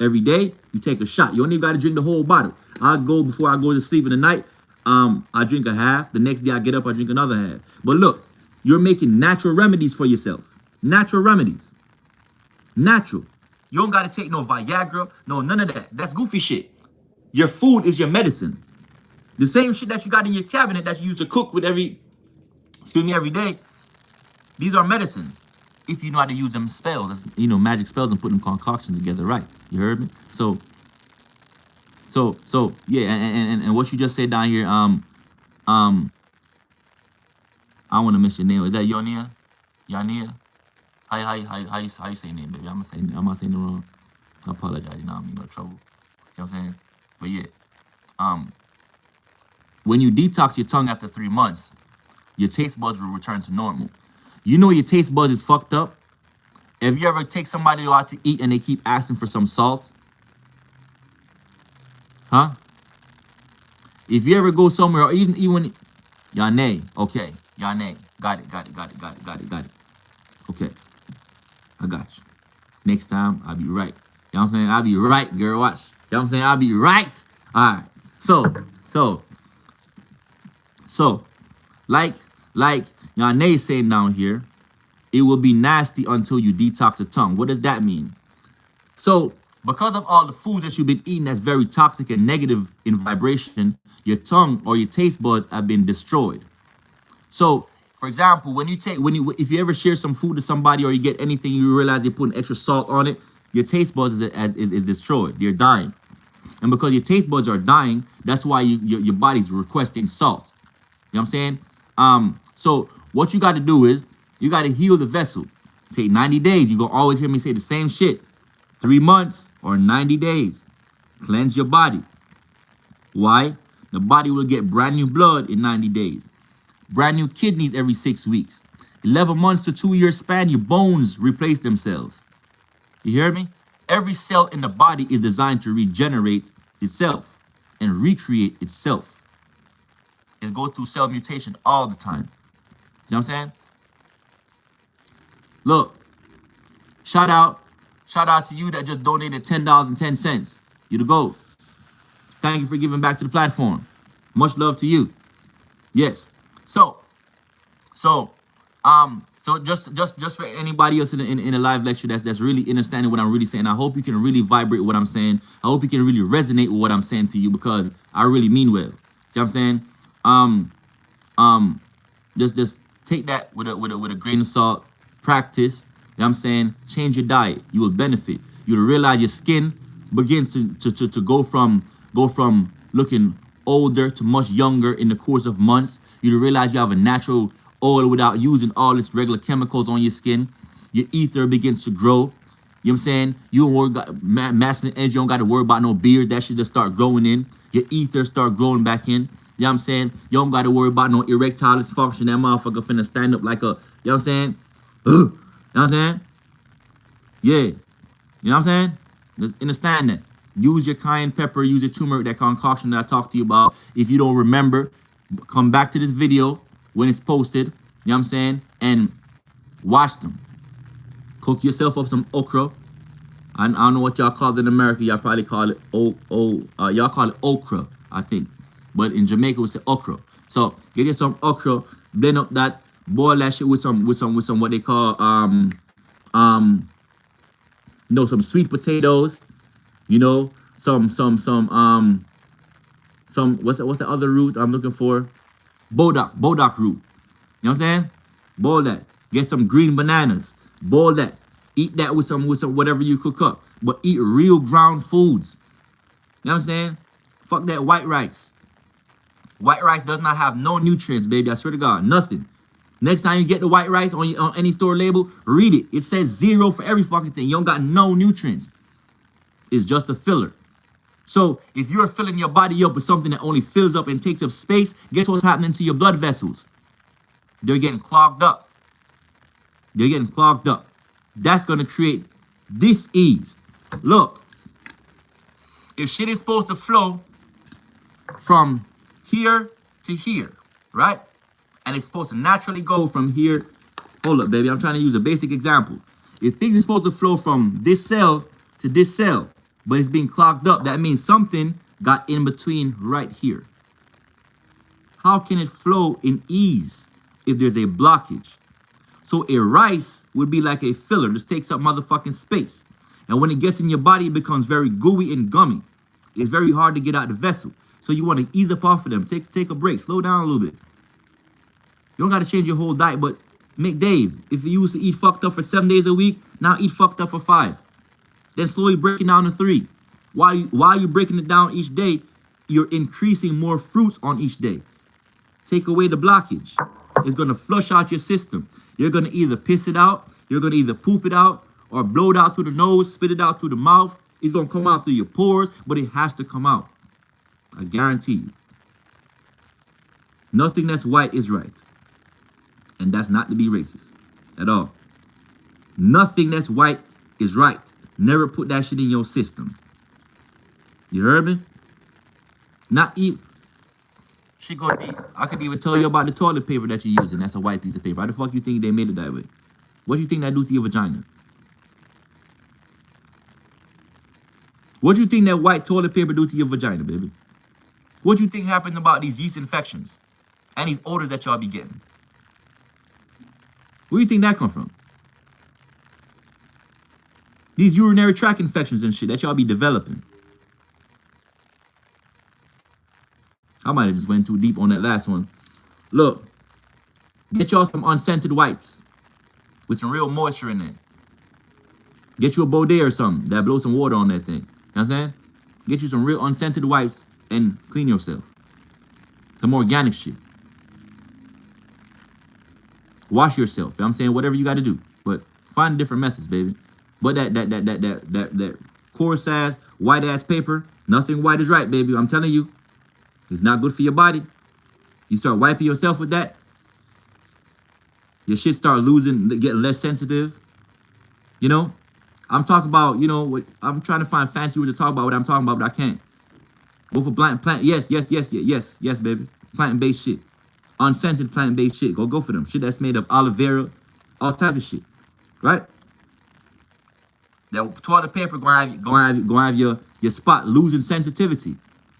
Every day, you take a shot. You don't even got to drink the whole bottle. Before I go to sleep in the night, I drink a half. The next day I get up, I drink another half. But look, you're making natural remedies for yourself. Natural remedies. Natural. You don't got to take no Viagra, no none of that. That's goofy shit. Your food is your medicine. The same shit that you got in your cabinet that you use to cook with every day. These are medicines. If you know how to use them spells, magic spells and put them concoctions together, right? You heard me? So yeah, and what you just said down here, I want to miss your name. Is that Yonia? Yania? How you say your name, baby? I'm not saying it wrong. I apologize. I'm in no trouble. See what I'm saying? But yeah, when you detox your tongue after 3 months, your taste buds will return to normal. You know your taste buds is fucked up. Have you ever take somebody out to eat and they keep asking for some salt? Huh? If you ever go somewhere, or even Yane, okay, Yane, got it. Okay, I got you. Next time, I'll be right. You know what I'm saying? I'll be right, girl, watch. You know what I'm saying? I'll be right. All right, so, like Yane is saying down here, it will be nasty until you detox the tongue. What does that mean? So, because of all the foods that you've been eating that's very toxic and negative in vibration, your tongue or your taste buds have been destroyed. So, for example, if you ever share some food to somebody or you get anything, you realize they're putting extra salt on it, your taste buds is destroyed. They're dying. And because your taste buds are dying, that's why your body's requesting salt. You know what I'm saying? So what you got to do is you got to heal the vessel. Take 90 days. You're going to always hear me say the same shit. 3 months or 90 days. Cleanse your body. Why? The body will get brand new blood in 90 days. Brand new kidneys every 6 weeks. 11 months to 2 year span, your bones replace themselves. You hear me? Every cell in the body is designed to regenerate itself and recreate itself. It goes through cell mutation all the time. You know what I'm saying? Look, shout out to you that just donated $10.10. You the GOAT. Thank you for giving back to the platform. Much love to you. Yes. So just for anybody else in a live lecture that's really understanding what I'm really saying, I hope you can really vibrate with what I'm saying. I hope you can really resonate with what I'm saying to you, because I really mean well. See what I'm saying? Just take that with a grain of salt. Practice. You know what I'm saying? Change your diet. You will benefit. You'll realize your skin begins to go from looking older to much younger in the course of months. You'll realize you have a natural oil without using all this regular chemicals on your skin. Your ether begins to grow. You know what I'm saying? You don't worry about masculine energy. You don't got to worry about no beard. That should just start growing in. Your ether start growing back in. You know what I'm saying? You don't got to worry about no erectile dysfunction. That motherfucker finna stand up like a, you know what I'm saying? You know what I'm saying? Yeah. You know what I'm saying? Just understand that. Use your cayenne pepper, use your turmeric, that concoction that I talked to you about. If you don't remember, come back to this video when it's posted, you know what I'm saying? And watch them. Cook yourself up some okra. I don't know what y'all call it in America. Y'all probably call it y'all call it okra, I think. But in Jamaica, we say okra. So get you some okra, blend up that, boil that shit with some what they call some sweet potatoes, some what's the other root I'm looking for? Bodak root. You know what I'm saying? Boil that. Get some green bananas. Boil that. Eat that with some whatever you cook up. But eat real ground foods. You know what I'm saying? Fuck that white rice. White rice does not have no nutrients, baby. I swear to God, nothing. Next time you get the white rice on any store label, read it. It says 0 for every fucking thing. You don't got no nutrients. It's just a filler. So if you're filling your body up with something that only fills up and takes up space, guess what's happening to your blood vessels? They're getting clogged up. That's going to create dis-ease. Look, if shit is supposed to flow from here to here, right? And it's supposed to naturally go from here. Hold up, baby. I'm trying to use a basic example. If things are supposed to flow from this cell to this cell, but it's being clogged up, that means something got in between right here. How can it flow in ease if there's a blockage? So a rice would be like a filler, just takes up motherfucking space. And when it gets in your body, it becomes very gooey and gummy. It's very hard to get out the vessel. So you want to ease up off of them. Take a break. Slow down a little bit. You don't got to change your whole diet, but make days. If you used to eat fucked up for 7 days a week, now eat fucked up for 5. Then slowly break it down to 3. While you're breaking it down each day, you're increasing more fruits on each day. Take away the blockage. It's going to flush out your system. You're going to either piss it out, you're going to either poop it out, or blow it out through the nose, spit it out through the mouth. It's going to come out through your pores, but it has to come out. I guarantee you. Nothing that's white is right. And that's not to be racist at all. Nothing that's white is right. Never put that shit in your system. You heard me? Not even. She go deep. I could even tell you about the toilet paper that you're using. That's a white piece of paper. How the fuck you think they made it that way? What do you think that do to your vagina? What do you think that white toilet paper do to your vagina, baby? What do you think happens about these yeast infections and these odors that y'all be getting? Where do you think that come from? These urinary tract infections and shit that y'all be developing. I might have just went too deep on that last one. Look, get y'all some unscented wipes with some real moisture in it. Get you a bidet or something that blows some water on that thing. You know what I'm saying? Get you some real unscented wipes and clean yourself. Some organic shit. Wash yourself. You know what I'm saying? Whatever you got to do. But find different methods, baby. But that coarse ass, white ass paper, nothing white is right, baby. I'm telling you. It's not good for your body. You start wiping yourself with that, your shit start losing, getting less sensitive. You know, I'm talking about, you know, what I'm trying to find fancy words to talk about what I'm talking about, but I can't. Go for plant. Yes, baby. Plant-based shit. Unscented plant-based shit. Go for them. Shit that's made of aloe vera, all type of shit. Right? That toilet paper gonna have your spot losing sensitivity.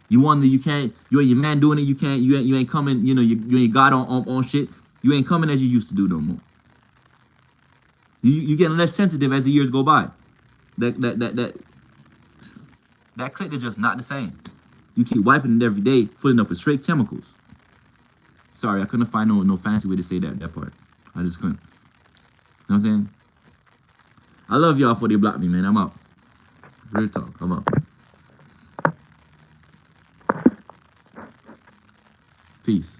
You wonder you and your man doing it, you ain't coming, you know, you ain't got on shit. You ain't coming as you used to do no more. You getting less sensitive as the years go by. That clit is just not the same. You keep wiping it every day, filling up with straight chemicals. Sorry, I couldn't find no fancy way to say that part. I just couldn't. You know what I'm saying? I love y'all for they block me, man. I'm out. Real talk. I'm out. Peace.